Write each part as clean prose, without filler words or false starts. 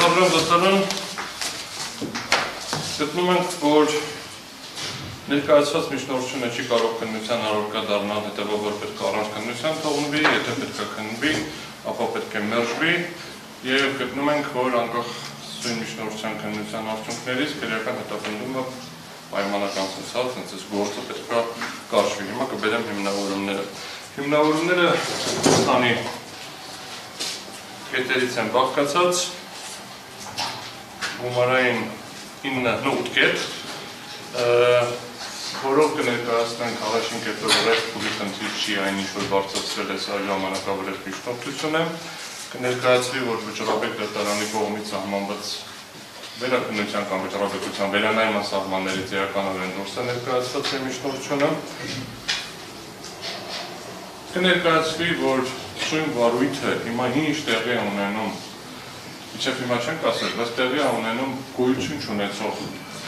Բարժան դատարան գտնում ենք, որ ներկայացված միջնորդությունը չի կարող քննության առարկա դառնալ, հետևաբար պետք է առանց քննության թողնվի, եթե պետք է քննվի, ապա պետք է մերժվի եւ գտնում ենք, որ անկախ սույն միջնորդության քննության արդյունքներից քրեական հետապնդումը պայմանական ցնցած, հենց այս գործը պետք է կարճվի։ Հիմա կբերեմ հիմնավորումները։ Հիմնավորումները քանի կետերից են բաղկացած, գումարային 9 կետ, որով կներկայացնենք առաջին կետով ռեշտ փուլի խնդիր չի այն ինչ որ բարձրացրել է սա ժամանակավրեպ միջնորդությունը, կներկայացվի, որ վճռաբեկ դատարանի կողմից սահմանված վերաքննության կամ վճռաբեկության վերանայման սահմաններից էականորեն դուրս է ներկայացված է միջնորդությունը, կներկայացվի, որ սույն վարույթը հիմա ինչ տեղի է ունենում, իչև հիմա չենք ասել, բայց տեղի է ունենում գոյություն չունեցող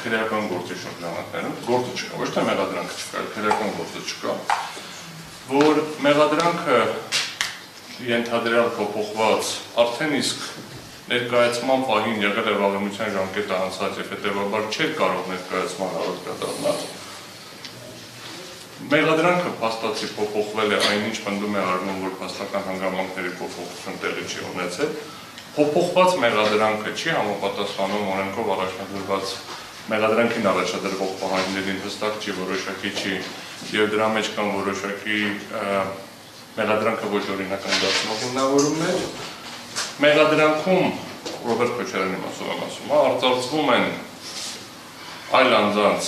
քրեական գործի շրջանակներում, գործը չկա, ոչ թե մեղադրանքը չկա, քրեական գործը չկա, որ մեղադրանքը ենթադրյալ փոփոխված արդեն իսկ ներկայացման պահին եղել է վաղեմության ժամկետը անցած եւ հետեւաբար չէր կարող ներկայացման առարկա դառնալ։ Մեղադրանքը փաստացի փոփոխվել է այնինչ պնդում է առնում, որ փաստական հանգամանքների փոփոխություն տեղի չի ունեցել։ Փոփոխված մեղադրանքը չի համապատասխանում օրենքով առաջադրված մեղադրանքին առաջադրվող պահանջներին, հստակ չի, որոշակի չի եւ դրա մեջ կան որոշակի մեղադրանքը ոչ օրինական դարձնող հիմնավորումներ։ Մեղադրանքում Ռոբերտ Քոչարյանի մասով եմ ասում, արձանագրվում են այլ անձանց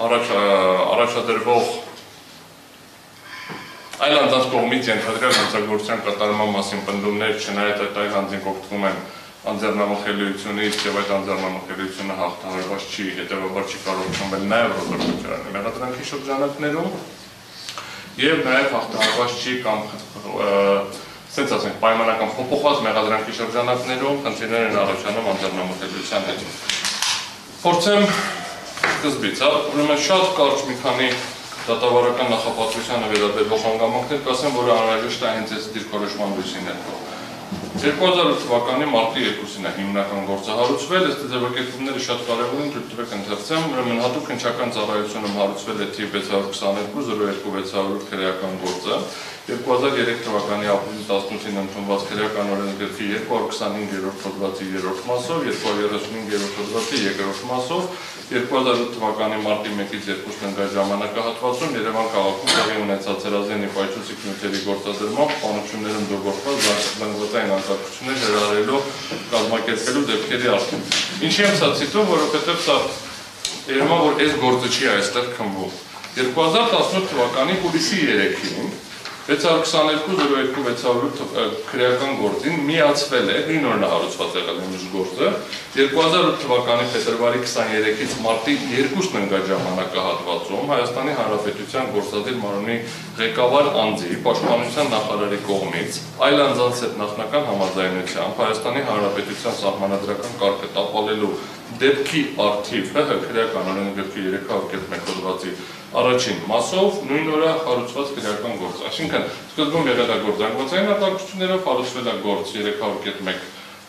առաջադրվող այլ անձանց կողմից ենթադրյալ հանցագործության կատարման մասին պնդումներ, չնայած այդ այլ անձին օգտվում են անձեռնամխելիությունից եւ այդ անձեռնամխելիությունը հաղթահարված չի, հետեւաբար չի կարող քննել նաեւ Ռոբերտ Քոչարյանի մեղադրանքի շրջանակներում եւ նաեւ հաղթահարված չի կամ ասենք պայմանական փոփոխված մեղադրանքի շրջանակներում խնդիրներ են առաջանում անձեռնամխելիության հետ։ Փորձեմ սկզբից, ուրեմն շատ կարճ մի քանի դատավարական նախապատվությանը վերաբերող հանգամանքներ կասեմ, որը անհրաժեշտ է հենց այս դիրքորոշման լույսին հետո։ 2008 թվականի մարտի 2-ին է հիմնական գործը հարուցվել, ըստ ձևակերպումները շատ կարևոր են, թույլ տվեք ընթերցեմ, ուրեմն հատուկ քննչական ծառայությունում հարուցվել է թիվ 622-02-600 քրեական գործը, 2003 թվականի ապրիլի 18-ին ընդունված քրեական օրենսգրքի 225-րդ հոդվածի 3-րդ մասով, 235-րդ հոդվածի 2-րդ մասով, 2008 թվականի մարտի 1-ից 2-ն ընկած ժամանակահատվածում Երևան քաղաքում տեղի ունեցած հրազենի պայթուցիկ նյութերի գործադրմամբ սպանություններում դուրսբերված զանգվածային անկարգություններ հրահրելու կազմակերպելու դեպքերի արդյունք։ Ինչի եմ սա ցիտում, որովհետև սա երևում է, որ այս գործը չի այստեղ քննվում։ 2018 թվականի հուլիսի 3-ին 622-02-600 քրեական գործին միացվել է, նույն օրն հարուցված եղել է մյուս գործը, 2008 թվականի փետրվարի 23-ից մարտի 2-ն ընկած ժամանակահատվածում Հայաստանի Հանրապետության գործադիր մարմնի ղեկավար անձի պաշտպանության նախարարի կողմից այլ անձանց հետ նախնական համաձայնությամբ Հայաստանի Հանրապետության սահմանադրական կարգը տապալելու դեպքի առթիվ ՀՀ քրեական օրենսգրքի 301 հոդվածի առաջին մասով նույն օրը հարուցված քրեական գործ, այսինքն սկզբում եղել է գործ զանգվածային արտադրություններով, հարուցվել է գործ 301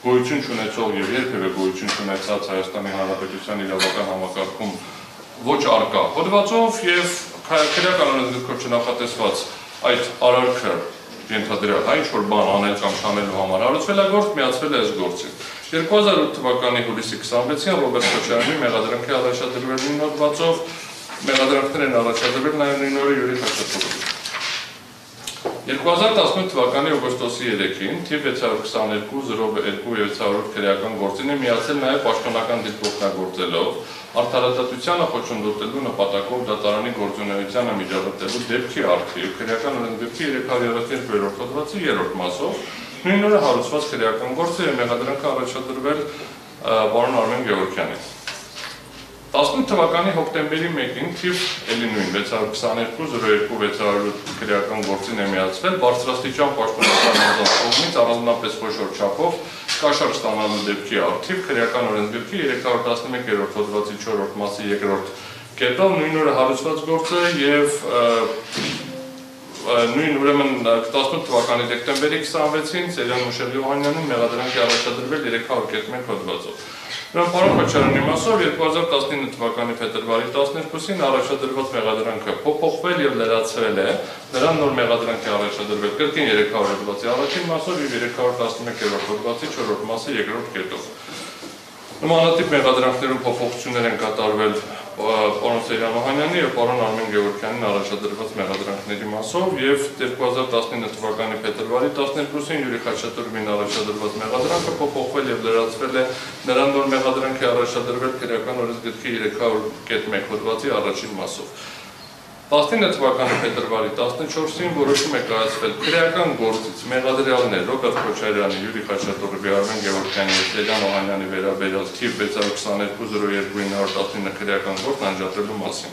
գոյություն չունեցող եւ երբևէ գոյություն չունեցած Հայաստանի Հանրապետության իրավական համակարգում ոչ արկա հոդվածով եւ քրեական օրենսգրքով չնախատեսված այդ արարքը ենթադրյալ ինչ որ բան անել կամ չանելու համար հարուցվել է գործ, միացվել է այս գործին։ 2008 թվականի հուլիսի 26-ին Ռոբերտ Քոչարյանի մեղադրանքի առաջադրվել նույն հոդվածով մեղադրանքներ են առաջադրվել նաև նույն օրը Յուրի Խաչատրյանի։ 2018 թվականի օգոստոսի 3-ին թիվ 622-02-700 քրեական գործին է միացել նաև պաշտոնական դիրք օգտագործելով արդարադատությանը խոչընդոտելու նպատակով դատարանի գործունեությանը միջամտելու դեպքի առթիվ քրեական օրենսգրքի 332-րդ հոդվածի 3-րդ մասով նույն օրը հարուցված քրեական գործը եւ մեղադրանքը առաջադրվել պարոն Արմեն Գևորգյանին։ 18 թվականի հոկտեմբերի 1-ին թիվ էլի նույն 622-02-600 քրեական գործին է միացվել բարձրաստիճան պաշտպանության անձանց կողմից առանձնապես խոշոր չափով կաշառք ստանալու դեպքի առթիվ քրեական օրենսգրքի 311-րդ հոդվածի 4-րդ մասի 2-րդ կետով նույն օրը հարուցված գործը եւ նույն ուրեմն 18 թվականի դեկտեմբերի 26-ին Սերյան Մուշել Յոհանյանին մեղադրանքի առաջադրվել 301 հոդվածով։ Ուրեմն պարոն Քոչարյանի մասով 2019 թվականի փետրվարի 12-ին առաջադրված մեղադրանքը փոփոխվել եւ լրացվել է, նրան նոր մեղադրանքի առաջադրվել կրկին 300 հոդվածի առաջին մասով եւ 311-րդ հոդվածի 4-րդ մասի 2-րդ կետով։ Նմանատիպ մեղադրանքներում փոփոխություններ են կատարվել պարոն Սերյան Օհանյանի եւ պարոն Արմեն Գևորգյանին առաջադրված մեղադրանքների մասով եւ 2019 թվականի փետրվարի 12-ին Յուրի Խաչատուրովին առաջադրված մեղադրանքը փոփոխվել եւ լրացվել է, նրան նոր մեղադրանքի առաջադրվել քրեական օրենսգրքի 300.1 հոդվածի առաջին մասով։ 19 թվականի փետրվարի 14-ին որոշում է կայացվել քրեական գործից մեղադրյալներ Ռոբերտ Քոչարյանի, Յուրի Խաչատուրովի, Արմեն Գևորգյանի եւ Սերյան Օհանյանի վերաբերյալ թիվ 622-02-919 քրեական գործ անջատելու մասին։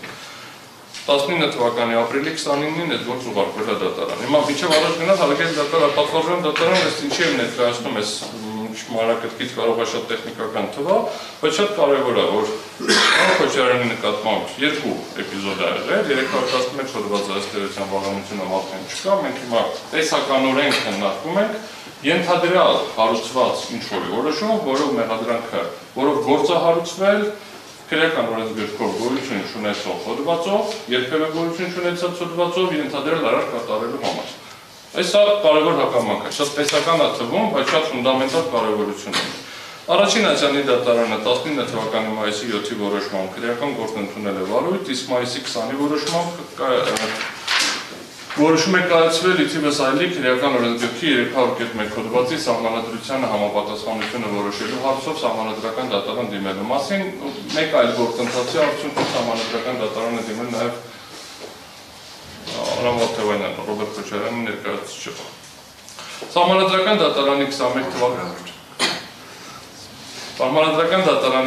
19 թվականի ապրիլի 29-ին այդ գործ ուղարկվել է դատարան։ Հիմա միջև առաջ գնալ հարգելի դատարան, պատվարժան դատարան ես ինչի եմ ներկայացնում ես մանրակրկիտ կարող է շատ տեխնիկական թվա, բայց շատ կարևոր է, որ պարոն Քոչարյանի նկատմամբ երկու էպիզոդ ա եղել, 311 հոդված ըստերության բաղանությունը մատեն չկա, մենք հիմա տեսականորեն քննարկում ենք ենթադրյալ հարուցված ինչ-որ որոշում, որով մեղադրանքը, որով գործ է հարուցվել քրեական օրենսգրքով գոյություն չունեցող հոդվածով, երբևէ գոյություն չունեցած հոդվածով ենթադրյալ արարք կատարելու համար։ Այսա կարևոր հակամանք է, շատ տեսական է թվում, բայց շատ ֆունդամենտալ կարևորություն ունի։ Առաջին աշյանի դատարանը 19 թվականի մայիսի 7-ի որոշմամբ քրեական գործ ընդունել է վարույթ, իսկ մայիսի 20-ի որոշմամբ որոշում է կայացվել ի թիվս այլի քրեական օրենսգրքի 301 հոդվածի սահմանադրությանը համապատասխանությունը որոշելու հարցով սահմանադրական դատարան դիմելու մասին, մեկ այլ գործընթացի արդյունքում սահմանադրական դատարանը դիմել նաև Ռամոտ Թևանյան, Ռոբերտ Քոչարյանի ներկայացուցիչը։ Սահմանադրական դատարանի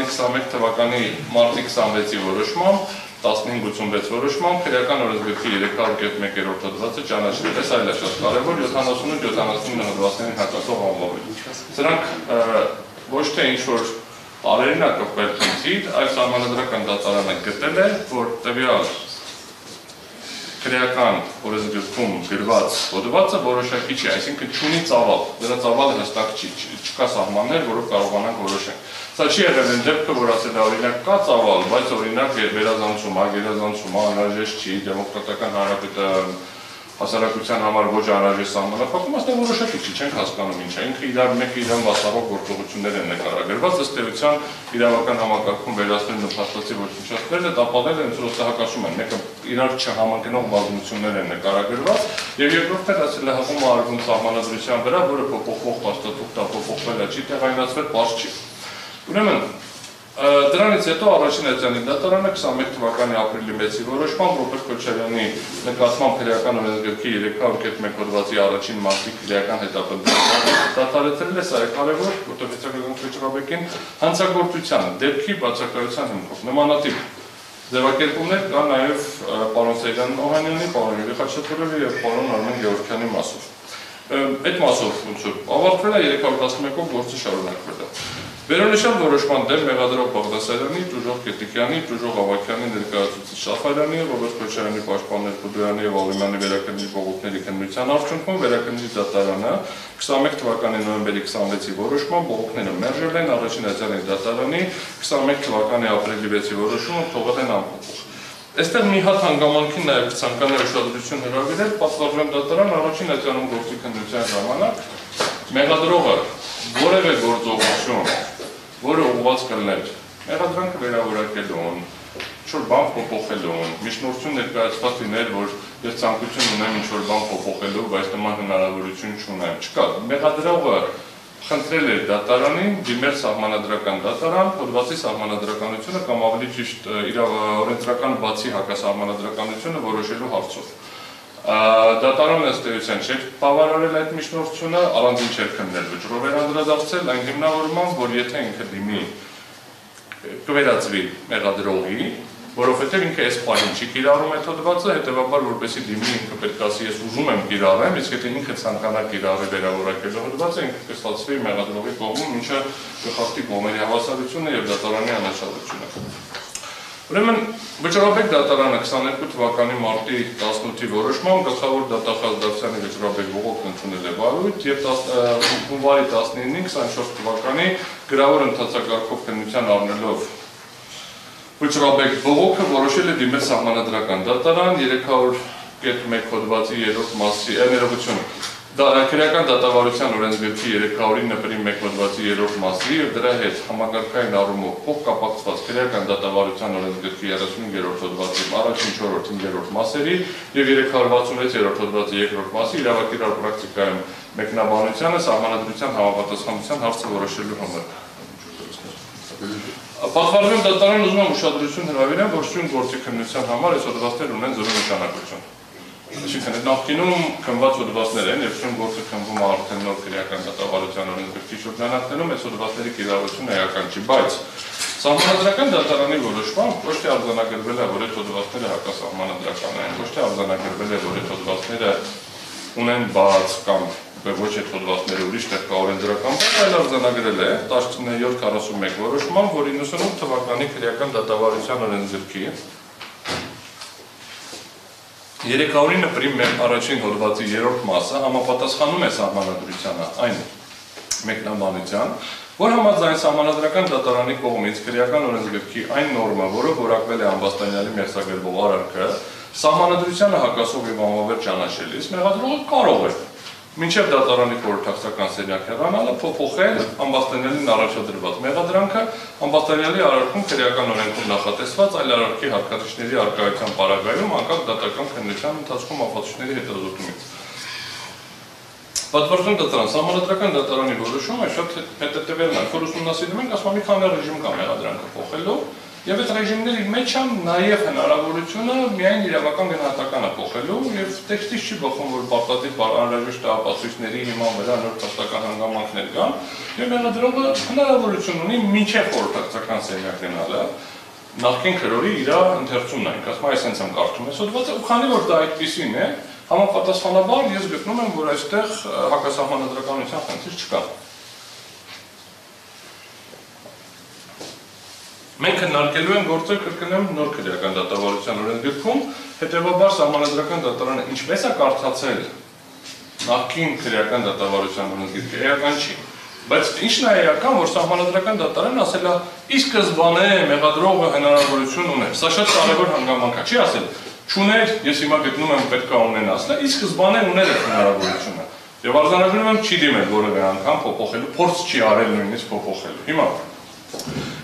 21 թվականի մարտի 26-ի որոշմամբ 1586 որոշմամբ քրեական օրենսգրքի 301-րդ հոդվածը ճանաչվել է, սա էլ է շատ կարևոր 78-79 հոդվածներին հակասող անվավեր։ Սրանք ոչ թե ինչ-որ տարերինակով խնդիր, այլ սահմանադրական դատարանը գտել է, որ տվյալ քրեական օրենսգրքում գրված հոդվածը որոշակի չի, այսինքն չունի ծավալ, դրա ծավալը հստակ չի, չկա սահմաններ, որով կարողանանք որոշենք։ Սա չի եղել այն դեպքը, որ ասել է օրինակ կա ծավալ, բայց օրինակ վերազանցում, գերազանցում անհրաժեշտ չի, դեմոկրատական հանրապետության հասարակության համար ոչ անհրաժեշտ սահմանափակում, այստեղ որոշակի չի, չենք հասկանում ինչ է, ինքը իրար մեկը իրան վաստակող գործողություններ են նկարագրված, ըստ էության իրավական համակարգում վերացնելն ու փաստացի ոչնչացնելը տապալել են, հակասում են, մեկը իրար չհամընկնող բազմություններ են նկարագրված, եւ երկրորդն էլ ասել է հղում արվում սահմանադրության վրա, որը փոփոխվող փաստաթուղթ փոփոխվել է, չի տեղայնացվել, պարզ չի։ Ուրեմն դրանից հետո առաջին աշյանի դատարանը 21 թվականի ապրիլի 6-ի որոշմամբ Ռոբերտ Քոչարյանի նկատմամբ քրեական օրենսգրքի 301 հոդվածի առաջին մասի քրեական հետապնդումը դատարեցրել է, սա է կարևոր, որտեղ վիճակագրական քրեչրաբեկին հանցագործության դեպքի բացակայության հիմքով նմանատիպ ձևակերպումներ կա նաև պարոն Սերյան Օհանյանի, պարոն Յուրի Խաչատուրովի եւ պարոն Արմեն Գևորգյանի մասով։ Այդ մասով ավարտվել է 311-ով գործը շարունակվել է։ Վերոնշյալ որոշման դեմ մեղադրող Բաղդասարյանի, Տուժող Կետիկյանի, Տուժող Ավագյանի ներկայացուցիչ Շաֆարյանի, Ռոբերտ Քոչարյանի պաշտպաններ Կուդոյանի եւ Ալիմյանի վերաքննիչ բողոքների քննության արդյունքում վերաքննիչ դատարանը 21 թվականի նոյեմբերի 26-ի որոշմամբ բողոքները մերժել են, առաջին աշյանի դատարանի 21 թվականի ապրիլի 6-ի որոշումը թողել են անփոփոխ։ Այստեղ մի հատ հանգամանքին նաև ցանկանում ուշադրություն հրավիրել, պատվարժան դատարան առաջին աշյանում գործի քննության ժամանակ մեղադրողը որևէ գործողություն, որը ուղղված կլներ մեղադրանքը վերավորակելուն, ինչ-որ բան փոփոխելուն, միջնորդություն ներկայացված լիներ, որ ես ցանկություն ունեմ ինչ-որ բան փոփոխելու, բայց նման հնարավորություն չունեմ, չկա։ Մեղադրողը խնդրել էր դատարանին դիմել սահմանադրական դատարան, հոդվածի սահմանադրականությունը կամ ավելի ճիշտ օրենսդրական բացի հակասահմանադրականությունը որոշելու հարցով։ Դատարանը ըստ էության չէր բավարարել այդ միջնորդությունը, առանձին չէր քննել վճռով էր անդրադարձել այն հիմնավորմամբ, որ եթե ինքը դիմի կվերածվի մեղադրողի, որովհետև ինքը այս պահին չի կիրառում այդ հոդվածը, հետևաբար որպեսզի դիմի ինքը պետք է ասի ես ուզում եմ կիրառեմ, իսկ եթե ինքը ցանկանա կիրառի վերավորակելու հոդվածը, ինքը կստացվի մեղադրողի կողմում, ինչը կխախտի կողմերի հավասարությունը եւ դատարանի անաչառությունը։ Ուրեմն Վճռաբեկ դատարանը 22 թվականի մարտի 18-ի որոշմամբ գլխավոր դատախազ Դավթյանի Վճռաբեկ բողոքն ընդունել է վարույթ եւ հունվարի 19-ին 24 թվականի գրավոր ընթացակարգով քննության առնելով Վճռաբեկ բողոքը որոշել է դիմել սահմանադրական դատարան 300.1 հոդվածի 3-րդ մասի ներողություն Քրեական դատավարության օրենսգրքի 309.1 հոդվածի 3-րդ մասի եւ դրա հետ համակարգային առումով փոխկապակցված քրեական դատավարության օրենսգրքի 35-րդ հոդվածի առաջին 4-րդ 5-րդ մասերի եւ 366-րդ հոդվածի 2-րդ մասի իրավակիրառ պրակտիկայում մեկնաբանությանը սահմանադրության համապատասխանության հարցը որոշելու համար։ Պատվարժան դատարանն ուզում է ուշադրություն հրավիրել, որ սույն գործի քննության համար այս հոդվածները ունեն զորու նշանակություն։ Այսինքն նախկինում քննված հոդվածներ են եւ սույն գործը քննվում է արդեն նոր քրեական դատավարության օրենսգրքի շրջանակներում այս հոդվածների կիրառությունը էական չի, բայց սահմանադրական դատարանի որոշմամբ ոչ թե արձանագրվել է, որ այդ հոդվածները հակասահմանադրական են, ոչ թե արձանագրվել է, որ այդ հոդվածները ունեն բաց կամ ոչ այդ հոդվածները ուրիշ տեղ կա օրենսդրական բան, այլ արձանագրել է 1741 որոշմամբ, որ 98 թվականի քրեական դատավարության օրենսգրքի 309.1 առաջին հոդվածի 3-րդ մասը համապատասխանում է սահմանադրությանը այն մեկնաբանության, որ համաձայն սահմանադրական դատարանի կողմից քրեական օրենսգրքի այն նորմը, որը որակվել է ամբաստանյալի մեղսագրվող արարքը, սահմանադրությանը հակասող եւ անվավեր ճանաչելիս մեղադրողը կարող է մինչև դատարանի խորհրդակցական սենյակ հեռանալը փոփոխել ամբաստանյալին առաջադրված մեղադրանքը ամբաստանյալի արարքում քրեական օրենքում նախատեսված այլ արարքի հարկադրիչների առկայության պարագայում անկախ դատական քննության ընթացքում ապացույցների հետազոտումից։ Պատվարժան դատարան սահմանադրական դատարանի որոշումը շատ հետևելն է, որ ուսումնասիրում ենք, ասում մի քանի ռեժիմ կա մեղադրանքը փոխելու եւ այդ ռեժիմների մեջ է նաեւ հնարավորությունը միայն իրավական գնահատականը փոխելու եւ տեքստից չի բխում, որ պարտադիր անհրաժեշտ ապացույցների հիման վրա նոր փաստական հանգամանքներ կան եւ մեղադրողը հնարավորություն ունի մինչեւ խորհրդակցական սենյակ գնալը նախկին քրորի իր ընթերցումն այն, ասում այսպես եմ կարդում ես հոդվածը, ու քանի որ դա այդպեսին է, համապատասխանաբար ես գտնում եմ, որ այստեղ հակասահմանադրականության խնդիր չկա։ Մենք քննարկելու ենք գործը կրկնեմ նոր քրեական դատավարության օրենսգրքում, հետևաբար սահմանադրական դատարանը ինչպես է կարդացել նախկին քրեական դատավարության օրենսգիրքը էական չի, բայց ինչն է էական, որ սահմանադրական դատարանն ասել է ի սկզբանե մեղադրողը հնարավորություն ուներ, սա շատ կարևոր հանգամանք է, չի ասել չուներ, ես հիմա գտնում եմ պետք է ունեն ասել, ի սկզբանե ուներ այդ հնարավորությունը եւ արձանագրում եմ չի դիմել որևէ անգամ փոփոխելու, փորձ չի արել նույնիսկ փոփոխելու։ Հիմա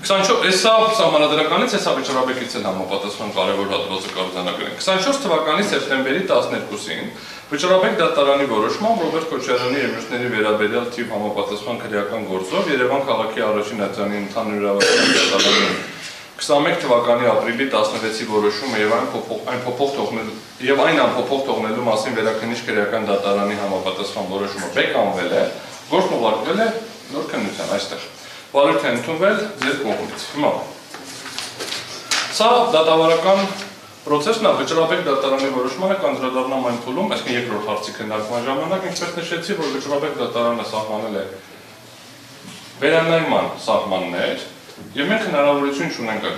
24 Էսա սահմանադրականից հեսա Վճռաբեկից էլ համապատասխան կարևոր հատվածը կարձանագրենք։ 24 թվականի սեպտեմբերի 12-ին Վճռաբեկ դատարանի որոշմամբ Ռոբերտ Քոչարյանի եւ մյուսների վերաբերյալ թիվ համապատասխան քրեական գործով Երևան քաղաքի առաջին ատյանի ընդհանուր իրավասության դատարանի 21 թվականի ապրիլի 16-ի որոշումը եւ այն անփոփոխ թողնելու մասին վերաքննիչ քրեական դատարանի համապատասխան որոշումը բեկանվել է, գործն ուղարկվել է նոր քննության այստեղ։ Վարույթ է ընդունվել ձեր կողմից։ Հիմա սա դատավարական պրոցեսն է, Վճռաբեկ դատարանի որոշմանը կանդրադառնամ այն փուլում, այսինքն երկրորդ հարցի քննարկման ժամանակ, ինչպես նշեցի, որ Վճռաբեկ դատարանը սահմանել է վերանայման սահմաններ, եւ մենք հնարավորություն չունենք,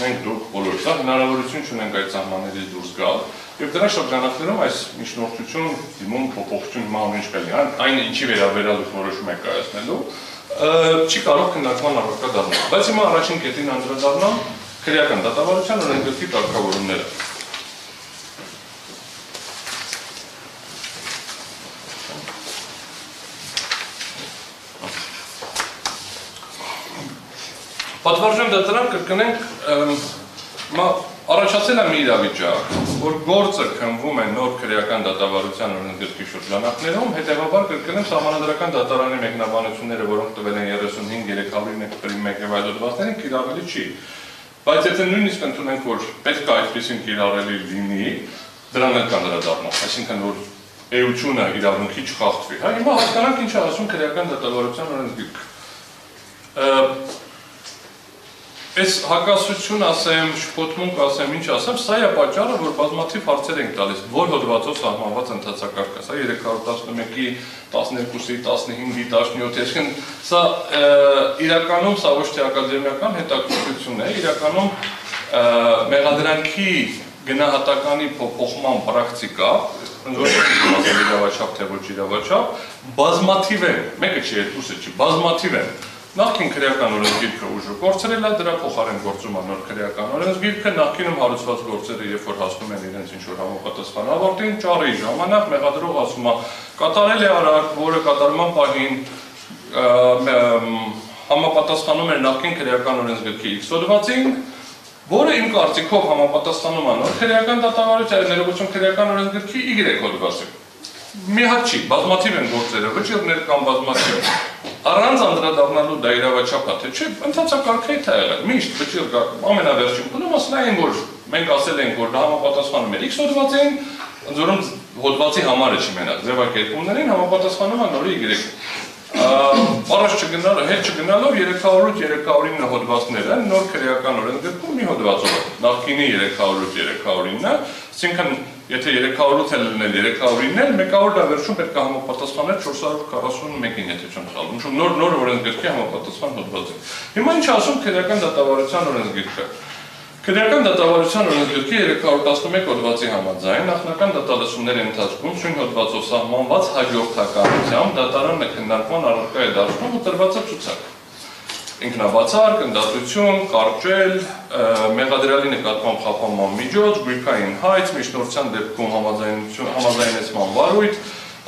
մենք դուք բոլորս, հնարավորություն չունենք այդ սահմաններից դուրս գալ, եւ դրա շրջանակներում այս միջնորդություն, դիմում փոփոխություն ման ինչ կլինի, այն ինչի վերաբերյալ որոշում եք կայացնելու չի կարող քննարկման առարկա դառնալ։ Բայց հիմա առաջին կետին անդրադառնամ քրեական դատավարության օրենսգրքի կարգավորումները։ Պատվարժան դատարան կրկնենք առաջացել է մի իրավիճակ, որ գործը քննվում է նոր քրեական դատավարության օրենսգրքի շրջանակներում, հետևաբար կրկնեմ սահմանադրական դատարանի մեկնաբանությունները, որոնք տվել են 35.301 եւ այլ հոդվածներին, կիրառելի չի։ Բայց եթե նույնիսկ ընդունենք, որ պետք է այդպեսին կիրառելի լինի, դրան էլ կանդրադառնանք, այսինքն որ էությունը իրավունքի չխախտվի։ Հիմա հասկանանք ինչ է ասում քրեական դատավարության օրենսգիրքը։ Այս հակասություն ասեմ, շփոթմունք ասեմ, ինչ ասեմ, սա է պատճառը, որ բազմաթիվ հարցեր ենք տալիս, որ հոդվածով սահմանված ընթացակարգ է, սա 311-ի, 12-ի, 15-ի, 17-ի, այսինքն սա իրականում սա ոչ թե ակադեմիական հետաքրքրություն է, իրականում մեղադրանքի գնահատականի փոփոխման պրակտիկա, իրավաչափ թե ոչ իրավաչափ, բազմաթիվ են, մեկը չի, երկուսը չի, բազմաթիվ են։ Նախքին քրեական օրենսգիրքը ուժը կորցրել է, դրա փոխարեն գործում է նոր քրեական օրենսգիրքը, նախքինում հարուցված գործերը, երբ որ հասնում են իրենց ինչ-որ համապատասխան ավարտին, ճառի ժամանակ մեղադրող ասում է, կատարել է արարք, որը կատարման պահին համապատասխանում էր նախքին քրեական օրենսգիրքի X հոդվածին, որը իմ կարծիքով համապատասխանում է նոր քրեական դատավարության, ներողություն քրեական օրենսգիրքի Y հոդվածին։ Մի հատ չի, բազմաթիվ են գործերը, վճիռներ կամ բազմաթիվ։ Առանց անդրադառնալու դա իրավաչափ է, թե չէ, ընթացակարգ է եղել։ Միշտ վճիռ կա, ամենավերջին փուլում ասել են, որ մենք ասել ենք, որ դա համապատասխանում է X հոդվածին, ընդ որում հոդվածի համարը չի մենակ, ձևակերպումներին համապատասխանում է նորի Y։ Առաջ չգնալով, հետ չգնալով 308-309 հոդվածները նոր քրեական օրենսգրքում մի հոդվածով է, նախկինի 300-309, այսինքն եթե 308 է լինել 309, մեկավոր դա վերջում պետք է համապատասխաներ 441-ին, եթե չեմ սխալվում, նոր օրենսգրքի համապատասխան հոդվածին։ Հիմա ինչ ասում քրեական դատավարության օրենսգիրքը։ Քրեական դատավարության օրենսգիրքի 311 հոդվածի համաձայն նախնական դատալսումների ընթացքում սույն հոդվածով սահմանված հաջորդականությամբ դատարանը քննարկման առարկա է դարձնում ու տրված է ցուցակ։ Ինքնաբացարկ, ընդդատություն, կարճել, մեղադրյալի նկատմամբ խափանման միջոց, գույքային հայց, միջնորդության դեպքում համաձայնեցման վարույթ,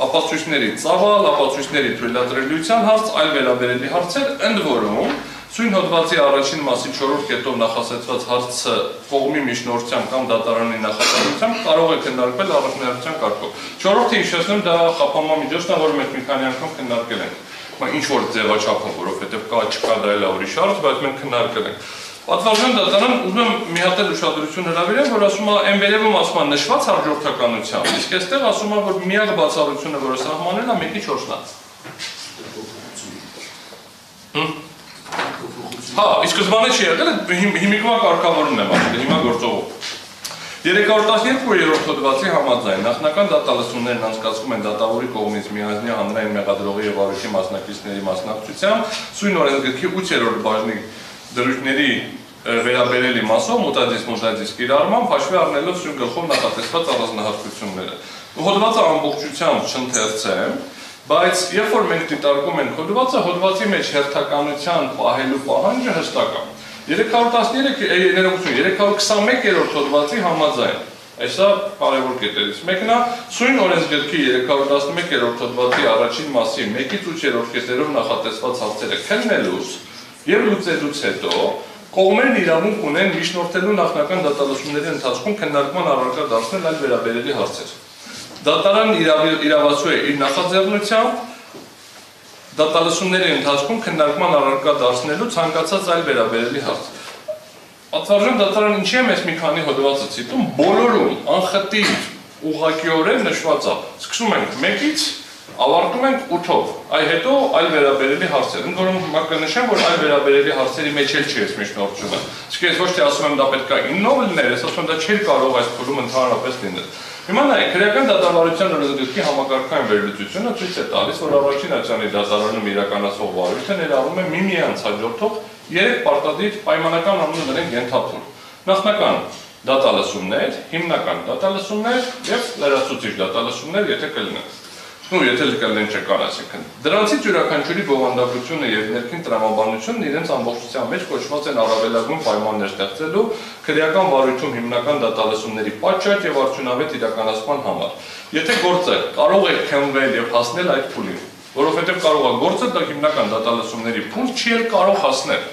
ապացույցների ծավալ, ապացույցների թույլատրելիության հարց, այլ վերաբերելի հարցեր, ընդ որում սույն հոդվածի առաջին մասի 4-րդ կետով նախասեցված հարցը կողմի միջնորդությամբ կամ դատարանի նախաձեռնությամբ կարող է քննարկվել առաջնահերթության կարգով։ 4-րդը հիշեցնում դա խափանման միջոցն է, որը մենք մի քանի անգամ քննարկել ենք։ Ինչ որ ձևաչափով, որովհետև կա չկա դա էլ ուրիշ հարց, բայց մենք քննարկել ենք։ Պատվարժան դատարան ուզում եմ մի հատ էլ ուշադրություն հրավիրեմ, որ ասում է այն վերևում ասում է նշված հաջորդականությամբ, իսկ այստեղ ասում է, որ միակ բացառությունը, որը սահմանել է 1/4-ն է։ Հա, իսկ սկզբանե չի եղել, հիմիկվա կարգավորումն եմ ասել, հիմա գործողով։ 312-րդ հոդվածի համաձայն նախնական դատալսումներն անցկացվում են դատավորի կողմից միանձնյա հանրային մեղադրողի եւ առողջի մասնակիցների մասնակցությամբ սույն օրենսգրքի 8-րդ բաժնի դրույթների վերաբերելի մասով մուտադիս կիրառմամբ հաշվի առնելով սույն գլխով նախատեսված առանձնահատկությունները։ Հոդվածը ամբողջությամբ չընթերցեմ, բայց երբ որ մենք դիտարկում ենք հոդվածը, հոդվածի մեջ հերթականության պահելու պահանջը հստակ է։ 321-րդ հոդվածի համաձայն, այսա կարևոր կետերից մեկն է, սույն օրենսգրքի 311-րդ հոդվածի առաջին մասի 1-ից 8-րդ կետերով նախատեսված հարցերը քննելուց եւ լուծելուց հետո կողմերն իրավունք ունեն միջնորդելու նախնական դատալսումների ընթացքում քննարկման առարկա դարձնել այլ վերաբերելի հարցեր։ Դատարանն իրավացու է իր նախաձեռնությամբ դատալսումների ընթացքում քննարկման առարկա դարձնելու ցանկացած այլ վերաբերելի հարց։ Պատվարժան դատարան ինչի է մեզ մի քանի հոդվածը ցիտում, բոլորում անխտիր ուղղակիորեն նշված է։ Սկսում ենք 1-ից, ավարտում ենք 8-ով, այ հետո այլ վերաբերելի հարցեր։ Ընդ որում կնշեմ, որ այլ վերաբերելի հարցերի մեջ էլ չի ես միջնորդությունը։ Իսկ ես ոչ թե ասում եմ դա պետք է 9-ով լիներ, ես ասում եմ դա չէր կարող այս փուլում ընդհանրապես լինել։ Հիմա նայեք, քրեական դատավարության օրենսգրքի համակարգային վերլուծությունը ցույց է տալիս, որ առաջին աշնանի դատարանում իրականացվող վարույթը ներառում է միմյանց հաջորդող 3 պարտադիր պայմանական անուն ունեն ենթափուլ։ Նախնական դատալսումներ, հիմնական դատալսումներ եւ լրացուցիչ դատալսումներ, եթե կլինեն։ Եթե կլինեն չկան, այսինքն դրանցից յուրաքանչյուրի բովանդակությունը եւ ներքին տրամաբանությունն իրենց ամբողջության մեջ կոչված են առավելագույն պայմաններ ստեղծելու քրեական վարույթում հիմնական դատալսումների պատշաճ եւ արդյունավետ իրականացման համար։ Եթե գործը կարող է քննվել եւ հասնել այդ փուլին, որովհետեւ կարող է գործը դա հիմնական դատալսումների փուլ չի էլ կարող հասնել։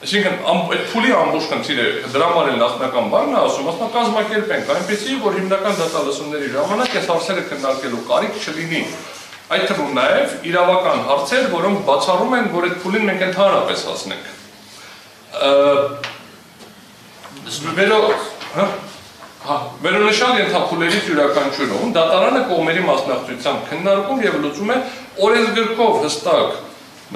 Այսինքն այդ փուլի ամբողջ խնդիրը դրամարել նախնական բառն է ասում, ասում կազմակերպենք այնպեսի, որ հիմնական դատալսումների ժամանակ այս հարցերը քննարկելու կարիք չլինի։ Այդ թվում նաև իրավական հարցեր, որոնք բացառում են, որ այդ փուլին մենք ընդհանրապես հասնենք։ Վերոնշյալ ենթափուլերից յուրաքանչյուրում դատարանը կողմերի մասնակցությամբ քննարկում եւ լուծում է օրենսգրքով հստակ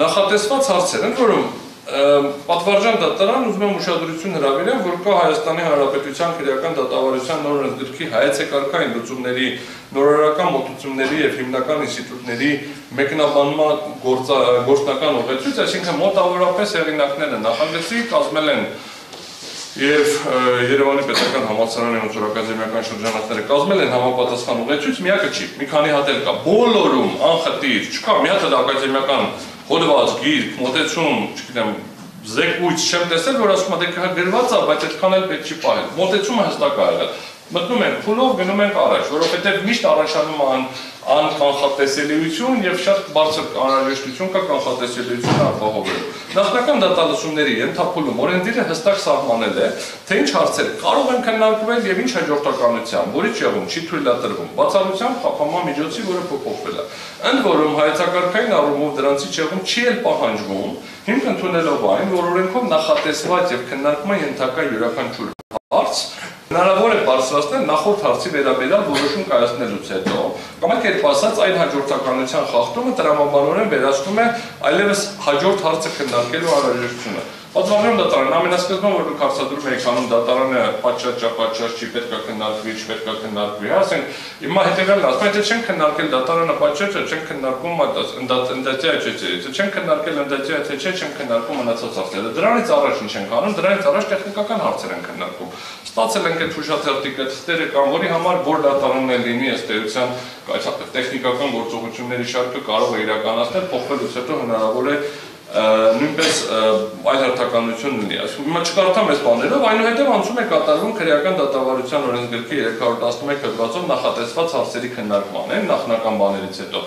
նախատեսված հարցեր, ընդ որում պատվարժան դատարան ուզում եմ ուշադրություն հրավիրեմ, որ կա Հայաստանի Հանրապետության քրեական դատավարության նոր օրենսգրքի հայեցակարգային լուծումների, նորարարական մոտեցումների եւ հիմնական ինստիտուտների մեկնաբանման գործնական ուղեցույց, այսինքն մոտավորապես հեղինակները նախագծի կազմել են Եվ Երևանի պետական համալսարանի ակադեմիական շրջանակները կազմել են համապատասխան ուղեցույց, միակը չի, մի քանի հատ էլ կա, բոլորում անխտիր, չկա, մի հատ էլ ակադեմիական հոդված, գիրք, մոտեցում, չգիտեմ, զեկույց չեմ տեսել, որ ասում է դե գրված է, բայց այդքան էլ պետք չի պահել։ Մոտեցումը հստակ է եղել։ Մտնում ենք փուլով, գնում ենք առաջ, որովհետև միշտ առաջանում է անկանխատեսելիություն եւ շատ բարձր անհրաժեշտություն կա կանխատեսելիությունը ապահովելու։ Նախնական դատալսումների ենթափուլում օրենսդիրը հստակ սահմանել է, թե ինչ հարցեր կարող են քննարկվել եւ ինչ հաջորդականությամբ, որի ճեղում չի թույլատրվում։ Բացառությամբ խափանման միջոցի, որը փոփոխվել է։ Ընդ որում հայեցակարգային առումով դրանցի ճեղում չի էլ պահանջվում, հիմք ընդունելով այն, որ օրենքով նախատեսված եւ քննարկման ենթակա յուրաքանչյուր հարց հնարավոր է բարձրացնել նախորդ հարցի վերաբերյալ որոշում կայացնելուց հետո, կամ այլ կերպ ասած, այն հաջորդականության խախտումը տրամաբանորեն վերացնում է այլևս հաջորդ հարցը քննարկելու անհրաժեշտությունը։ Պատվավորում դատարան ամենասկզբում, որ դուք հարցադրում եք անում դատարանը պատշաճ չի պետք է քննարկվի, չպետք է քննարկվի, ասենք, հիմա հետևյալն ասում է, թե չեն քննարկել դատարանը պատշաճը, չեն քննարկում ընդդատիա չէ, չեն քննարկել ընդդատիա թե չէ, չեն քննարկում մնացած հարցերը։ Դրանից առաջ ինչ ենք անում, դրանից առաջ տեխնիկական հարցեր են քննարկում։ Ստացել ենք այդ հուշաթերթիկը թղթերը կամ որի համար որ դատարանն է լինի ըստ էության տեխնիկական գործողությունների շարքը կարող է իրականացնել, փոխվելուց հետո հնարավոր է նույնպես այլ հերթականություն լինի։ Հիմա չկարդամ այս բաներով, այնուհետև անցում է կատարվում քրեական դատավարության օրենսգրքի 311 հոդվածով նախատեսված հարցերի քննարկման, այն նախնական բաներից հետո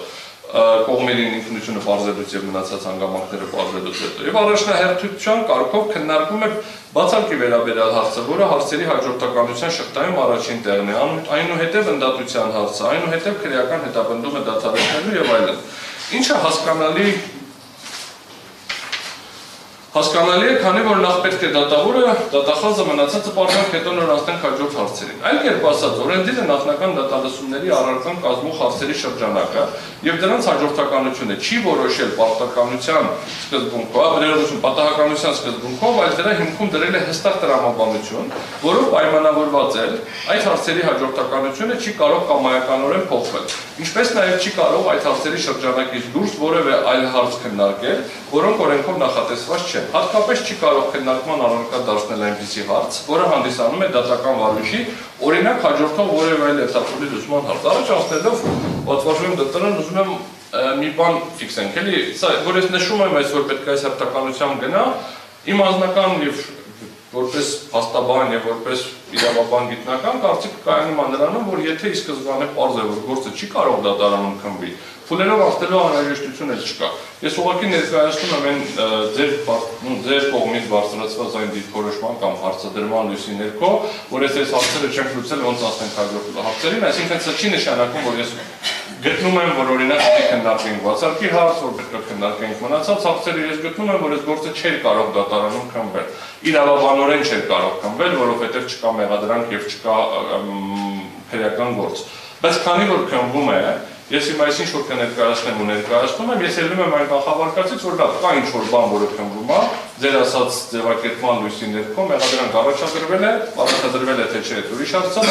կողմերի ինքնությունը պարզելուց եւ մնացած հանգամանքները պարզելուց հետո։ Եվ առաջնահերթության կարգով քննարկվում է բացարկի վերաբերյալ հարցը, որը հարցերի հաջորդականության շղթայում առաջին տեղն է, այնուհետև ընդդատության հարցը, այնուհետև քրեական հետապնդումը դադարեցնելու եւ այլն։ Ինչը հասկանալի է, քանի որ նախ պետք է դատավորը դատախազը մնացածը պարզանք հետո նոր անցնենք հաջորդ հարցերին։ Այլ կերպ ասած, օրենսդիրը նախնական դատալսումների առարկան կազմող հարցերի շրջանակը եւ դրանց հաջորդականությունը չի որոշել պարտականության սկզբունքով, պատահականության սկզբունքով, այլ դրա հիմքում դրել է հստակ տրամաբանություն, որով պայմանավորված է այդ հարցերի հաջորդականությունը չի կարող կամայականորեն փոխվել։ Ինչպես նաեւ չի կարող այդ հարցերի շրջանակից դուրս որևէ այլ հարց քննարկել, որոնք օրենքով նախատեսված չեն։ Հատկապես չի կարող քննարկման առարկա դարձնել այնպիսի հարց, որը հանդիսանում է դատական վարույթի, օրինակ հաջորդող որևէ այլ հետապնդի լուծման հարց։ Առաջ անցնելով պատվարժույն դատարան ուզում եմ մի բան ֆիքսենք, էլի, որ ես նշում եմ այս որ պետք է այս հերթականությամբ գնա, իմ անձնական եւ որպես փաստաբան եւ որպես իրավաբան գիտնական կարծիք կայանում է նրանում, որ եթե ի սկզբանե պարզ է, որ գործը չի կարող դատարանում քննվի, փուլերով անցնելու անհրաժեշտություն էլ չկա։ Ես ուղղակի ներկայացնում եմ այն ձեր կողմից բարձրացված այն դիրքորոշման կամ հարցադրման լույսի ներքո, որ այս հարցերը չենք լուծել, ոնց անցնենք հաջորդ հարցերին, այսինքն սա չի նշանակում, որ ես գտնում եմ, որ օրինակ պետք է քննարկենք բացարկի հարց, որ պետք է քննարկենք մնացած հարցերը, ես գտնում եմ, որ այս գործը չէր կարող դատարանում քննվել։ Իրավաբանորեն չէր կարող քննվել, որովհետև չկա մեղադրանք եւ չկա քրեական գործ։ Բայց քանի որ քննվում է, ես հիմա ինչ որ կներկայացնեմ ու ներկայացնում եմ, ես ելնում եմ այն կանխավարկածից, որ լավ, կա ինչ որ բան, որը քննվում է, ձեր ասած ձևակերպման լույսի ներքո մեղադրանք առաջադրվել է, թե չէ, ուրիշ հարց է,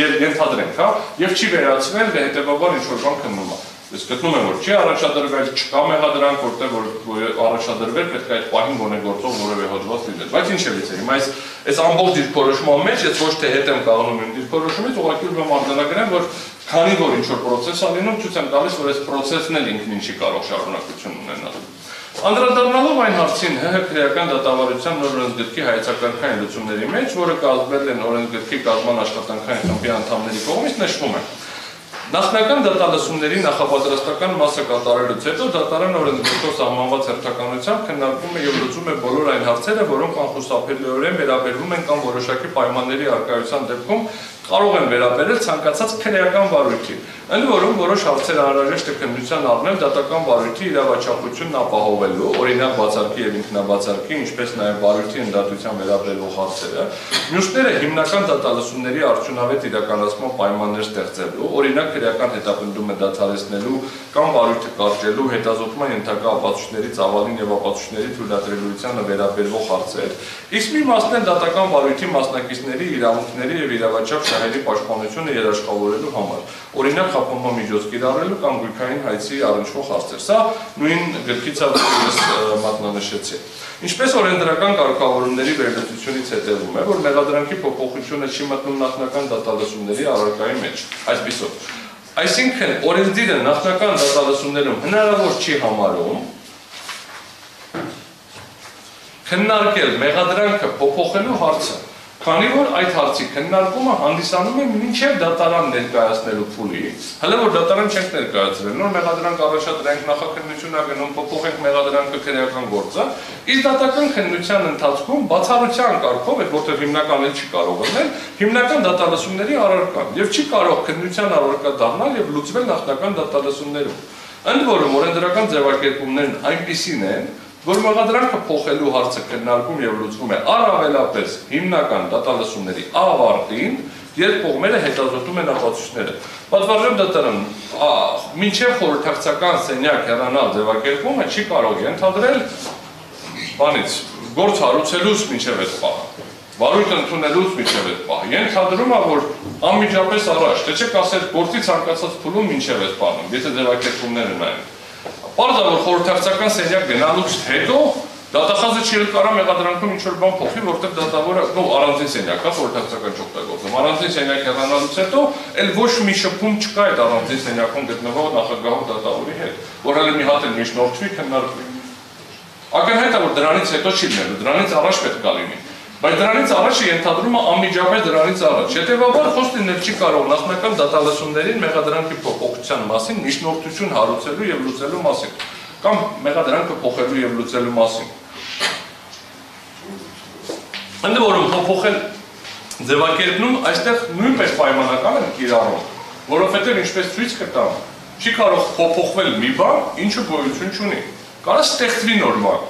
եւ ենթադրենք, հա, եւ չի վերացվել, դե հետեւաբար ինչ որ բան քննում է։ Ես գտնում եմ, որ չի առաջադրվել, չկա մեղադրանք, որտեղ որ առաջադրվել, պետք է այդ պահին գոնե գործող որևէ հոդված լիներ։ Բայց ինչ է լիցե, հիմա այս ամբողջ դիրքորոշման մեջ ես ոչ թե հետ եմ կաղնում իմ դիրքորոշումից, ուղղակի ուզում եմ արձանագրեմ, որ քանի որ ինչ որ պրոցես է լինում, ցույց եմ տալիս, որ այս պրոցեսն էլ ինքնին չի կարող շարունակություն ունենալ։ Անդրադառնալով այն հարցին ՀՀ քրեական դատավարության նոր օրենսգրքի հայեցակարգային լուծումների մեջ, որը կազմվել են օրենսգրքի կազման աշխատանքային խմբի անդամների կողմից, նշվում է. Նախնական դատալսումների նախապատրաստական մասը կատարելուց հետո դատարանը օրենսգրքով սահմանված հերթականությամբ քննարկում է եւ լուծում է բոլոր այն հարցերը, որոնք անխուսափելիորեն վերաբերվում են կամ որոշակի պայմանների առկայության դեպքում կարող են վերաբերել ցանկացած քրեական վարույթի։ Ընդ որում որոշ հարցեր անհրաժեշտ է քննության առնել դատական վարույթի իրավաչափությունն ապահովելու, օրինակ բացարկի եւ ինքնաբացարկի, ինչպես նաեւ վարույթի ընդդատության վերաբերող հարցերը, մյուսները հիմնական դատալսումների արդյունավետ իրականացման պայմաններ ստեղծելու, օրինակ քրեական հետապնդումը դադարեցնելու կամ վարույթը կարճելու, հետազոտման ենթակա ապացույցների ծավալին եւ ապացույցների թույլատրելիությանը վերաբերող հարցեր, իսկ մի մասն է դատական վարույթի մասնակիցների իրավունքների եւ իրավաչափ շահերի պաշտպանությունը երաշխավորելու համար, օրինակ խափանման միջոց կիրառելու կամ գույքային հայցի առնչվող հարցեր։ Սա նույն գրքից մատնանշեցի։ Ինչպես օրենսդրական կարգավորումների վերլուծությունից հետևում է, որ մեղադրանքի փոփոխությունը չի մտնում նախնական դատալսումների առարկայի մեջ, այսպիսով։ Այսինքն օրենսդիրը նախնական դատալսումներում հնարավոր չի համարում քննարկել մեղադրանքը փոփոխելու հարցը, քանի որ այդ հարցի քննարկումը հանդիսանում է մինչև դատարան ներկայացնելու փուլի, հələ որ դատարան չենք ներկայացրել, նոր մեղադրանք առաջադրենք, նախաքննություն ագնում, փոփոխենք մեղադրանքը քրեական գործը, իսկ դատական քննության ընթացքում բացառության կարգով, որտեղ հիմնական չի կարող լինել, հիմնական դատալսումների առարկան եւ չի կարող քննության առարկա դառնալ եւ լուծվել նախնական դատալսումներում։ Ընդ որում օրենսդրական ձևակերպումներն այնպիսին են, որ մեղադրանքը փոխելու հարցը քննարկում եւ լուծվում է առավելապես հիմնական դատալսումների ավարտին, երբ կողմերը հետազոտում են ապացույցները։ Պատվարժան դատարան մինչև խորհրդակցական սենյակ հեռանալ ձևակերպումը չի կարող ենթադրել բանից գործ հարուցելուց մինչև այդ պահը, վարույթ ընդունելուց մինչև այդ պահը։ Ենթադրում է, որ անմիջապես առաջ, թե չեք ասել գործի ցանկացած փուլում մինչև այդ պահը, եթե ձևակերպումները նայեն։ Պարզ է, որ խորհրդակցական սենյակ գնալուց հետո դատախազը չի կարա մեղադրանքում ինչ-որ բան փոխի, որտեղ դատավորը առանձին սենյակ է, խորհրդակցական չօգտագործում։ Առանձին սենյակ հեռանալուց հետո էլ ոչ մի շփում չկա այդ առանձին սենյակում գտնվող նախագահող դատավորի հետ, որ հələ մի հատ էլ միջնորդվի, քննարկվի։ Ակնհայտ է, որ դրանից հետո չի լինելու, դրանից առաջ պետք է լինի։ Բայց դրանից առաջը ենթադրում է անմիջապես դրանից առաջ։ Հետևաբար խոսք լինել չի կարող նախնական դատալսումներին մեղադրանքի փոփոխության մասին միջնորդություն հարուցելու եւ լուծելու մասին, կամ մեղադրանքը փոխելու եւ լուծելու մասին։ Ընդ որում փոփոխել ձևակերպնում այստեղ նույնպես պայմանական են կիրառում, որովհետեւ ինչպես ցույց կտամ, չի կարող փոփոխվել մի բան, ինչը գոյություն չունի։ Կարա ստեղծվի նոր բան,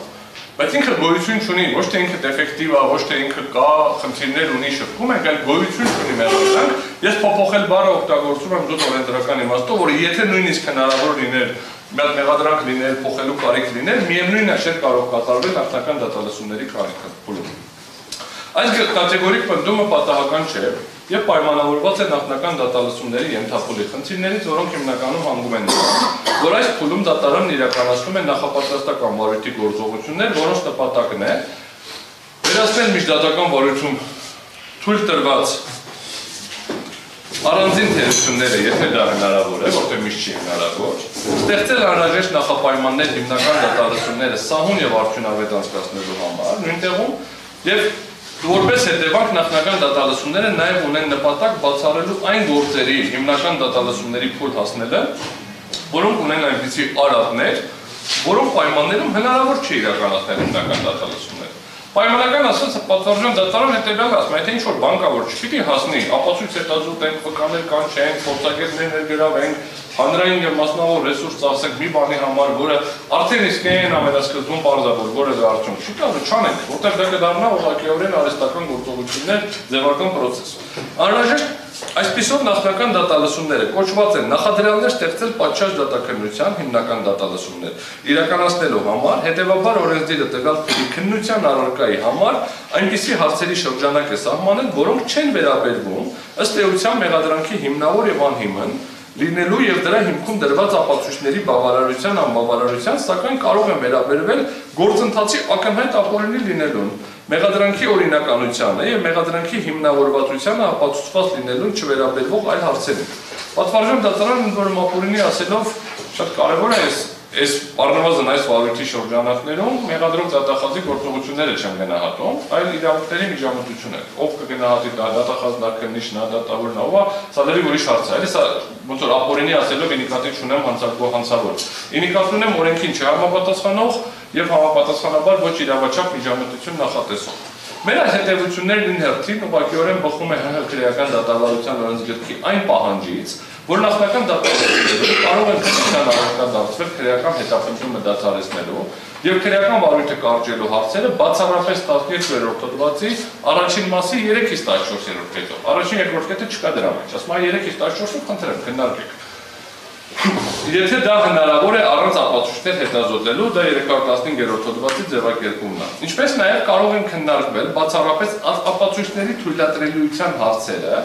բայց ինքը գոյություն չունի, ոչ թե ինքը դեֆեկտիվ է, ոչ թե ինքը կա, խնդիրներ ունի, շփվում ենք, այլ գոյություն չունի մեղադրանք։ Ես փոփոխել բառը օգտագործում եմ զուտ օրենսդրական իմաստով, որ եթե նույնիսկ հնարավոր լիներ մի հատ մեղադրանք լիներ, փոխելու կարիք լիներ, միևնույնն է չէր կարող կատարվել նախնական դատալսումների կարիքը փուլում։ Այս կատեգորիկ պնդումը պատահական չէ եւ պայմանավորված է նախնական դատալսումների ենթափուլի խնդիրներից, որոնք հիմնականում հանգում են նրան, որ այս փուլում դատարանն իրականացնում է նախապատրաստական վարույթի գործողություններ, որոնց նպատակն է վերացնել միջդատական վարույթում թույլ տրված առանձին թերությունները, եթե դա հնարավոր է, որտեղ միշտ չի հնարավոր, ստեղծել անհրաժեշտ նախապայմաններ հիմնական դատալսումները սահուն եւ արդյունավետ անցկացնելու համար, նույն տեղում եւ որպես հետևանք նախնական դատալսումները նաև ունեն նպատակ բացառելու այն գործերի հիմնական դատալսումների փուլ հասնելը, որոնք ունեն այնպիսի արատներ, որոնք պայմաններում հնարավոր չի իրականացնել հիմնական դատալսումները։ Պայմանական ասած պատվարժան դատարան հետևյալ ասում, եթե ինչ-որ բան կա, որ չպիտի հասնի, ապացույց հետազոտենք, վկաներ կան չենք, փորձագետներ ներգրավենք, հանրային եւ մասնավոր ռեսուրս ծախսենք մի բանի համար, որը արդեն իսկ այն ամենասկզբում պարզավոր, որը դա արդյունք չի կարող, չանենք, որտեղ դա կդառնա ուղղակիորեն արհեստական գործողություններ, ձևական պրոցես։ Անհրաժեշտ այսպիսով նախնական դատալսումները կոչված են նախադրյալներ ստեղծել պատշաճ դատաքննության հիմնական դատալսումներ իրականացնելու համար, հետևաբար օրենսդիրը տվյալ փուլի քննության առարկայի համար այնպիսի հարցերի շրջանակ է սահմանել, որոնք չեն վերաբերվում ըստ էության մեղադրանքի հիմնավոր եւ անհիմն լինելու եւ դրա հիմքում դրված ապացույցների բավարարության անբավարարության, սակայն կարող են վերաբերվել գործընթացի ակնհայտ ապօրինի լինելուն, մեղադրանքի օրինականությանը եւ մեղադրանքի հիմնավորվածությանը ապացուցված լինելուն չվերաբերվող այլ հարցերին։ Պատվարժան դատարանը ընդ որում ապօրինի ասելով շատ կարեւոր է այս առնվազն այս վարույթի շրջանակներում մեղադրող դատախազի գործողությունները չեն գնահատում, այլ իրավունքների միջամտությունը։ Ով կգնահատի դա դատախազն ակնիշն է, դատավորն է, սա դեպի ուրիշ հարց է, այլ սա ոնց որ ապօրինի ասելով ինիկատիվ չունեմ հանցավոր։ Ինիկատիվ օրենքին չհամապատասխանող եւ համապատասխանաբար ոչ իրավաչափ միջամտություն նախատեսող։ Մեր այս հետևություններն հերթին ուղղակիորեն բխում է ՀՀ քրեական դատավարության օրենսգրքի այն պահանջից, որ նախնական դատավարությունները կարող են քրեական արտադրվել քրեական հետապնդումը դադարեցնելու եւ քրեական վարույթը կարճելու հարցերը բացառապես 12-րդ հոդվածի առաջին մասի 3-ից 14-րդ կետով։ Առաջին երկրորդ կետը չկա դրա մեջ, ասում է 3-ից 14-ը խնդրեմ քննարկեք։ Եթե դա հնարավոր է առանց ապացույցներ հետազոտելու, դա 315-րդ հոդվածի ձևակերպումն է։ Ինչպես նաև կարող են քննարկվել բացառապես ապացույցների թույլատրելիության հարցերը,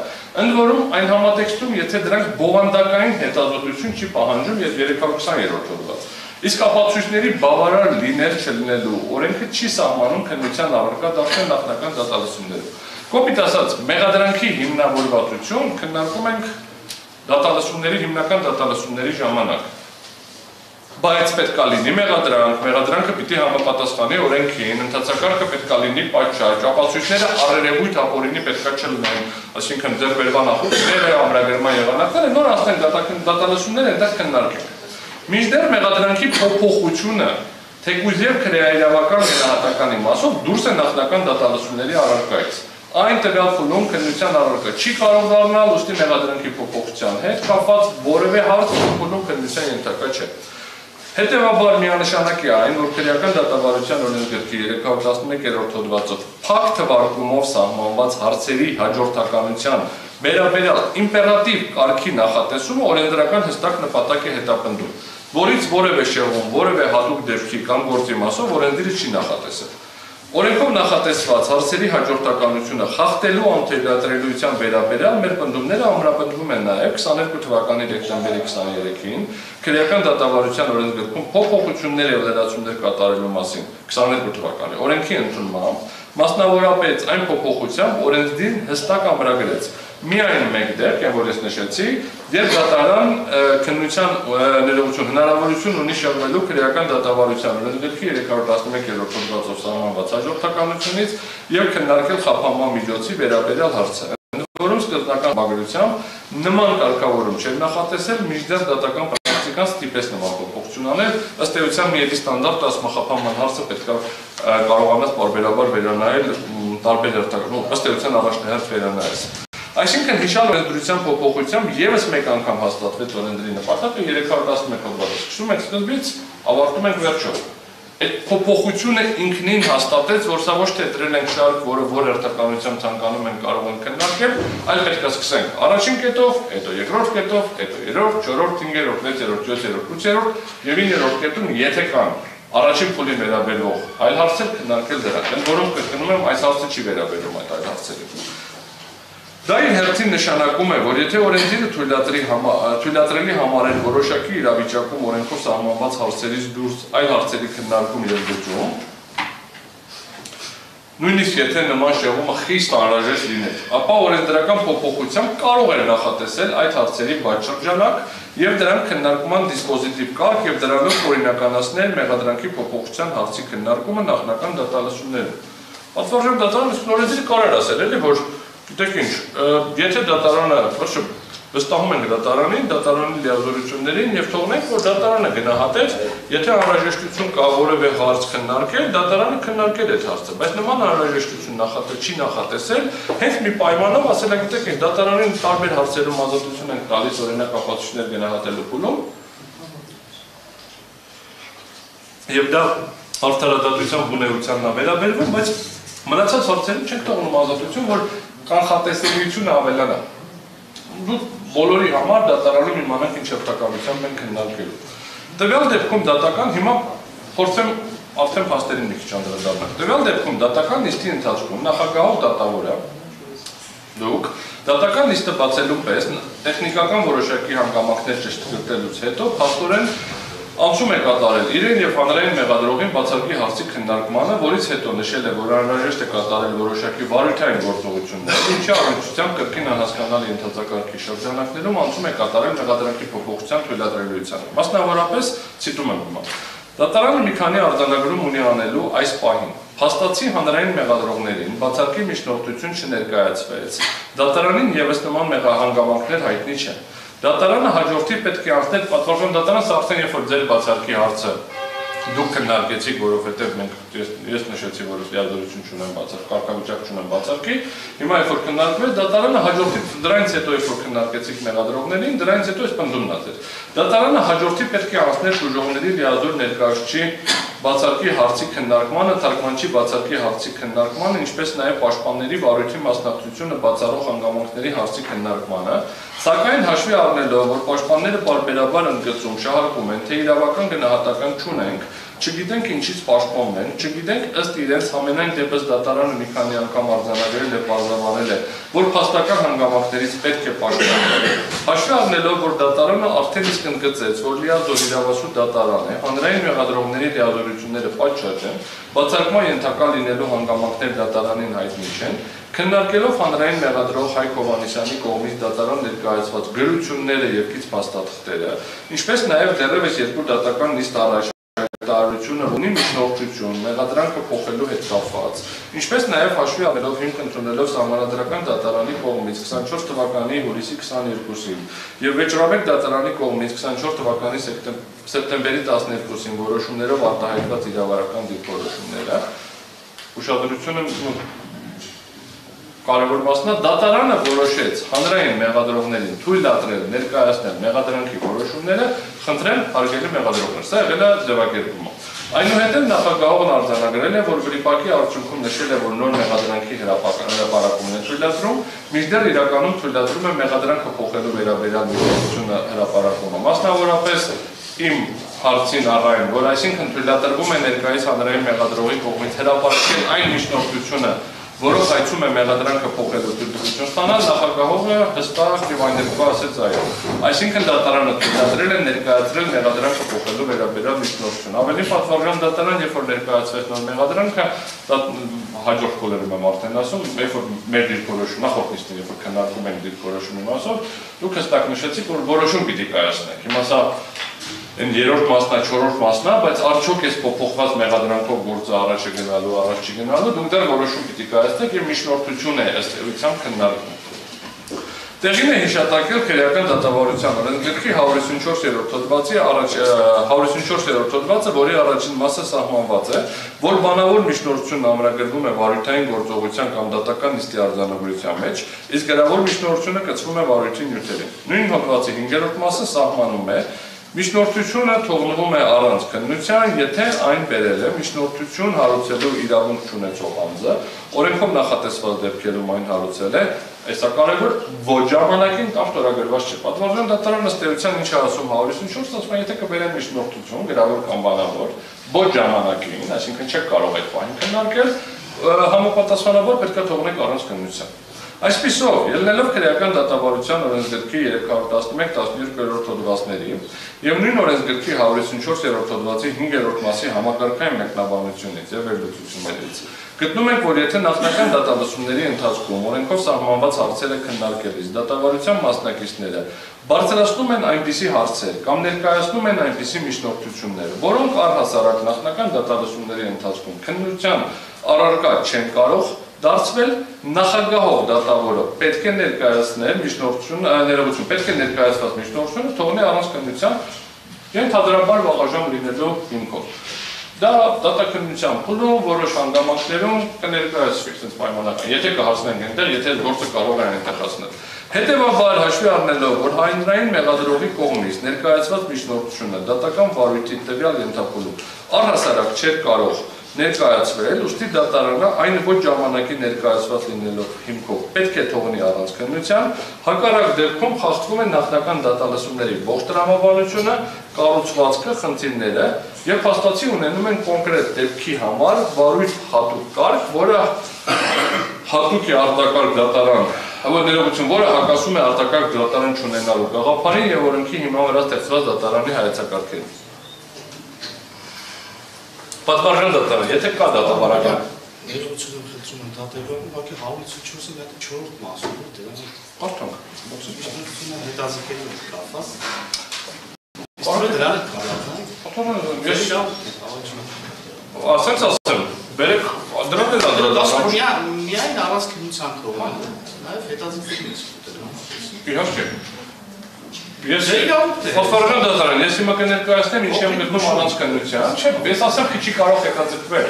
ընդ որում այն համատեքստում, եթե դրանք բովանդակային հետազոտություն չի պահանջում եւ 320-րդ հոդված։ Իսկ ապացույցների բավարար լինել չլինելու օրենքը չի սահմանում քննության առարկա դարձնել նախնական դատալսումներով։ Կոպիտ ասած, մեղադրանքի հիմնավորվածություն քննարկում ենք դատալսումների հիմնական դատալսումների ժամանակ։ Բայց պետք է լինի մեղադրանքը պիտի համապատասխանի օրենքին, ընթացակարգը պետք է լինի պատշաճ, ապացույցները առերևույթ ապօրինի պետք է չլինեն, այսինքն ձեռբերման նախորդները, ամրագրման եղանակները, նոր ասենք դատալսումները այնտեղ քննարկենք։ Մինչդեռ մեղադրանքի փոփոխությունը թեկուզ եւ քրեաիրավական գնահատականի մասով դուրս է նախնական դատալսումների առարկայից։ Այն տվյալ փուլում քննության առարկա չի կարող դառնալ, ուստի մեղադրանքի փոփոխության հետ կապված որևէ հարց փուլում քննության ենթակա չէ։ Հետևաբար միանշանակ է այն, որ քրեական դատավարության օրենսգրքի 311-րդ հոդվածով փակ թվարկումով սահմանված հարցերի հաջորդականության վերաբերյալ իմպերատիվ կարգի նախատեսումը օրենսդրական հստակ նպատակ է հետապնդում, որից որևէ շեղում, որևէ հատուկ դեպքի կամ գործի մասով օրենսդիրը չի նախատեսել։ Օրենքով նախատեսված հարցերի հաջորդականությունը խախտելու անթույլատրելիության վերաբերյալ մեր պնդումները ամրապնդվում են նաև 22 թվականի դեկտեմբերի 23-ին քրեական դատավարության օրենսգրքում փոփոխություններ եւ լրացումներ կատարելու մասին 22 թվականի օրենքի ընդունմամբ մասնավորապես այն փոփոխությամբ օրենսդիրն հստակ ամրագրեց միայն մեկ դեպք, որ ես նշեցի, երբ դատարան քննության ներողություն հնարավորություն ունի շեղվելու քրեական դատավարության օրենսգրքի 311-րդ հոդվածով սահմանված հաջորդականությունից եւ քննարկել խափանման միջոցի վերաբերյալ հարցը, որում սկզբնական բաղադրությամբ նման կարգավորում չէր նախատեսել, մինչդեռ դատական պրակտիկան ստիպեց նման փոփոխություն անել, ըստ էության միեդի ստանդարտ ասմախափանման հարցը պետք է կարողանաս պարբերաբար վերանայել տարբեր հերթական, ըստ էության առաջնահերթ վերանայես։ Այսինքն հիշալ օրենսդրության փոփոխությամբ եւս մեկ անգամ հաստատվեց օրենսդրի նպատակը 311 հոդվածը։ Սկսում ենք սկզբից, ավարտում ենք վերջով։ Այդ փոփոխությունը ինքնին հաստատեց, որ սա ոչ թե դրել ենք շարք, որը որ հերթականությամբ ցանկանում են կարող են քննարկել, այլ պետք է սկսենք առաջին կետով, հետո երկրորդ կետով, հետո երրորդ, չորրորդ, հինգերորդ, վեցերորդ, յոթերորդ, ութերորդ եւ 9-րդ կետում եթե կան առաջին փուլին վերաբերող այլ հարցեր քննարկել դրանք, ընդ որում կրկնում եմ, այս հարցը չի վերաբերում այդ այլ հարցերին։ Դա իր հերթին նշանակում է, որ եթե օրենսդիրը թույլատրելի համարեն որոշակի իրավիճակում օրենքով սահմանված հարցերից դուրս այլ հարցերի քննարկում եւ լուծում, նույնիսկ եթե նման շեղումը խիստ անհրաժեշտ լիներ, ապա օրենսդրական փոփոխությամբ կարող է նախատեսել այդ հարցերի բացշրջանակ եւ դրանք քննարկման դիսպոզիտիվ կարգ եւ դրանով օրինականացնել մեղադրանքի փոփոխության հարցի քննարկումը նախնական դատալսումներում։ Պատվարժան դատարանը օրենսդիրը կարող ասել էլի, որ Գիտեք ինչ, եթե դատարանը, վստահում ենք դատարանին, դատարանի լիազորություններին եւ թողնենք, որ դատարանը գնահատեց, եթե անհրաժեշտություն կա որևէ հարց քննարկել, դատարանը քննարկել այդ հարցը, բայց նման անհրաժեշտություն չի նախատեսել, հենց մի պայմանով ասել է, գիտեք ինչ, դատարանին տարբեր հարցերում ազատություն են տալիս օրինակ ապացույցներ գնահատելու փուլում, եւ դա արդարադատության բունեությանն է վերաբերվում, բայց մնացած հարցերում չենք թողնում ազատություն, որ կանխատեսելիությունը ավելանա։ Դու բոլորի համար դատարանում իմանանք ինչ հերթականությամբ ենք քննարկելու։ Տվյալ դեպքում դատական հիմա փորձեմ արդեն փաստերին մի քիչ անդրադառնալ։ Տվյալ դեպքում դատական նիստի ընթացքում նախագահով դատավորը դուք դատական նիստը բացելու պես տեխնիկական որոշակի հանգամանքներ ճշտկրտելուց հետո փաստորեն անցում է կատարել իրեն եւ հանրային մեղադրողին բացարկի հարցի քննարկմանը, որից հետո նշել է, որ անհրաժեշտ է կատարել որոշակի վարույթային գործողություններ, ինչի առնչությամբ կրկին անհասկանալի ընթացակարգի շրջանակներում անցում է կատարել մեղադրանքի փոփոխության թույլատրելիությանը։ Մասնավորապես ցիտում եմ հիմա. Դատարանը մի քանի արձանագրում ունի անելու այս պահին։ Փաստացի հանրային մեղադրողներին բացարկի միջնորդություն չներկայացվեց։ Դատարանին եւս նման հանգամանքներ հայտնի չեն։ Դատարանը հաջորդի պետք է անցնել պատվարժան դատարանը, սա արդեն երբ որ ձեր բացարկի հարցը դուք քննարկեցիք, որովհետև մենք ես նշեցի, որ լիազորություն չունեմ բացառ, կարգավիճակ չունեմ բացառքի, հիմա երբ որ քննարկվեց, դատարանը հաջորդի դրանից հետո երբ որ քննարկեցիք մեղադրողներին, դրանից հետո այս պնդումն ասեց։ Դատարանը հաջորդի պետք է անցներ ուժողների լիազոր ներկայացուցիչի բացառքի հարցի քննարկմանը, թարգմանչի բացառքի հարցի քննարկմանը, ինչպես նաև պաշտպանների վարույթի մասնակցությունը բացառող հանգամանքների հարցի քննարկմանը, սակայն հաշվի առնելով, որ պաշտպանները պարբերաբար ընդգծում, շահարկում են, թե իրավական գնահատական չունենք, չգիտենք ինչից պաշտպանվում են, չգիտենք ըստ իրենց ամենայն դեպս դատարանը մի քանի անգամ արձանագրել է, պարզաբանել է, որ փաստական հանգամանքներից պետք է պաշտպանել։ Հաշվի առնելով, որ դատարանը արդեն իսկ ընդգծեց, որ լիազոր իրավասու դատարան է, հանրային մեղադրողների լիազորությունները պատշաճ են, բացարկման ենթակա լինելու հանգամանքներ դատարանին հայտնի չեն, քննարկելով հանրային մեղադրող Հայկ Հովհաննիսյանի կողմից դատարան ներկայացված գրությունները եւ քիչ փաստաթղթերը, ինչպես նաեւ դեռևս երկու դատական նիստ առաջ տարությունը ունի միջնորդություն, մեղադրանքը փոխելու հետ կապված, ինչպես նաև հաշվի առնելով հիմք ընդունելով Սահմանադրական դատարանի կողմից 24 թվականի հուլիսի 22-ին եւ Վեճռաբեկ դատարանի կողմից 24 թվականի սեպտեմբերի 12-ին որոշումներով արտահայտված իրավարական դիրքորոշումները, ուշադրությունը կարևոր մասն է, դատարանը որոշեց հանրային մեղադրողներին թույլ ապրել ներկայացնել մեղադրանքի որոշումները, խնդրեմ հարգելի մեղադրողներ, սա եղել է ձևակերպումը։ Այնուհետև նախագահողն արձանագրել է, որ վրիպակի արդյունքում նշել է, որ նոր մեղադրանքի հրապարակումն է թույլատրում, մինչդեռ իրականում թույլատրում է մեղադրանքը փոխելու վերաբերյալ միջոցառությունը հրապարակումը։ Մասնավորապես իմ հարցին առայն, որ այսինքն թույլատրվում է ներկայիս հանրային մեղադրողի կողմից հրապարակել այն միջնորդությունը, որով հայցում է մեղադրանքը փոխելու թույլտվություն ստանալ, նախագահողը հստակ եւ այնտեղի ասեց այո։ Այսինքն դատարանը թույլատրել է ներկայացրել մեղադրանքը փոխելու վերաբերյալ միջնորդություն։ Ավելի պատվարժան դատարան, երբ որ ներկայացվեց նոր մեղադրանքը, հաջորդ քոլերում եմ արդեն ասում, երբ որ մեր դիրքորոշումը նախորդ նիստին, երբ որ քննարկում ենք դիրքորոշումի մասով, դուք հստակ նշեցիք, որ որոշում պիտի կայացնենք։ Հիմա սա Այն երրորդ մասնա, չորրորդ մասնա, բայց արդյոք այս փոփոխված մեղադրանքով գործը առաջ է գնալու, առաջ չի գնալու, դուք դեռ որոշում պիտի կայացնեք եւ միջնորդություն է ըստ էության քննարկվում։ Տեղին է հիշատակել քրեական դատավարության օրենսգրքի 154-րդ հոդվածի 154-րդ հոդվածը, որի առաջին մասը սահմանված է, որ բանավոր միջնորդությունն ամրագրվում է վարույթային գործողության կամ դատական նիստի արձանագրության մեջ, իսկ գրավոր միջնորդությունը կցվում է վարույթի նյութերին։ Նույն հոդվածի 5-րդ մասը սահմանում է Միջնորդությունը թողնվում է առանց քննության, եթե այն բերել է միջնորդություն հարուցելու իրավունք չունեցող անձը, օրենքով նախատեսված դեպքերում այն հարուցել է, այսա կարևոր ոչ ժամանակին կամ ստորագրված չէ։ Պատվարժան դատարանը ըստ էության ինչ է ասում 154, ասում է, եթե կբերեն միջնորդություն, գրավոր կամ բանավոր, ոչ ժամանակին, այսինքն չեք կարող այդ բանը քննարկել, համապատասխանաբար պետք է թողնեք առանց քննության։ Այսպիսով, ելնելով քրեական դատավարության օրենսգրքի 311-12-րդ հոդվածների եւ նույն օրենսգրքի 154-րդ հոդվածի 5-րդ մասի համակարգային մեկնաբանությունից եւ վերլուծություններից, գտնում ենք, որ եթե նախնական դատալսումների ընթացքում օրենքով սահմանված հարցերը քննարկելիս դատավարության մասնակիցները բարձրացնում են այնպիսի հարցեր կամ ներկայացնում են այնպիսի միջնորդություններ, որոնք առհասարակ նախնական դատալսումների ընթացքում քննության առարկա չեն կարող դարձվել, նախագահող դատավորը պետք է ներկայացնել միջնորդություն, ներողություն, պետք է ներկայացված միջնորդությունը թողնի առանց քննության ենթադրաբար վաղաժամ լինելու հիմքով։ Դա դատաքննության փուլում որոշ հանգամանքներում կներկայացվի այսպես պայմանական, եթե կհասնենք այնտեղ, եթե գործը կարող է այնտեղ հասնել։ Հետևաբար հաշվի առնելով, որ հանրային մեղադրողի կողմից ներկայացված միջնորդությունը դատական վարույթի տվյալ ենթափուլում առհասարակ չէր կարող ներկայացվել, ուստի դատարանը այն ոչ ժամանակի ներկայացված լինելով հիմքով պետք է թողնի առանց քննության, հակառակ դեպքում խախտվում է նախնական դատալսումների ողջ տրամաբանությունը, կառուցվածքը, խնդիրները եւ փաստացի ունենում են կոնկրետ դեպքի համար վարույթ հատուկ կարգ, որը հատուկ է արտակարգ դատարան, ներողություն, որը հակասում է արտակարգ դատարան չունենալու գաղափարին եւ օրենքի հիման վրա ստեղծված դատարանի հայեցակարգերին։ Պատվարժան դատարան, եթե կա դատավարական։ Ներողություն եմ խնդրում եմ դատավորում, ուղղակի 154-ը դա 4-րդ մասում է, դրանից Արդյոք։ Միջնորդությունը հետազոտելու հետ կապված։ Իսկ դրանը կարողանա։ Ես ասենց ասեմ, բերեք դրան էլ անդրադառնալ։ Միայն առանց քննության թողան, նաև հետազոտելուց ուտել։ Իհարկե։ Ես Փոստվարժան դատարան, ես հիմա կներկայացնեմ ինչ եմ գտնում առանց քննության, չէ, ես ասեմ թե չի կարող հետաձգվել։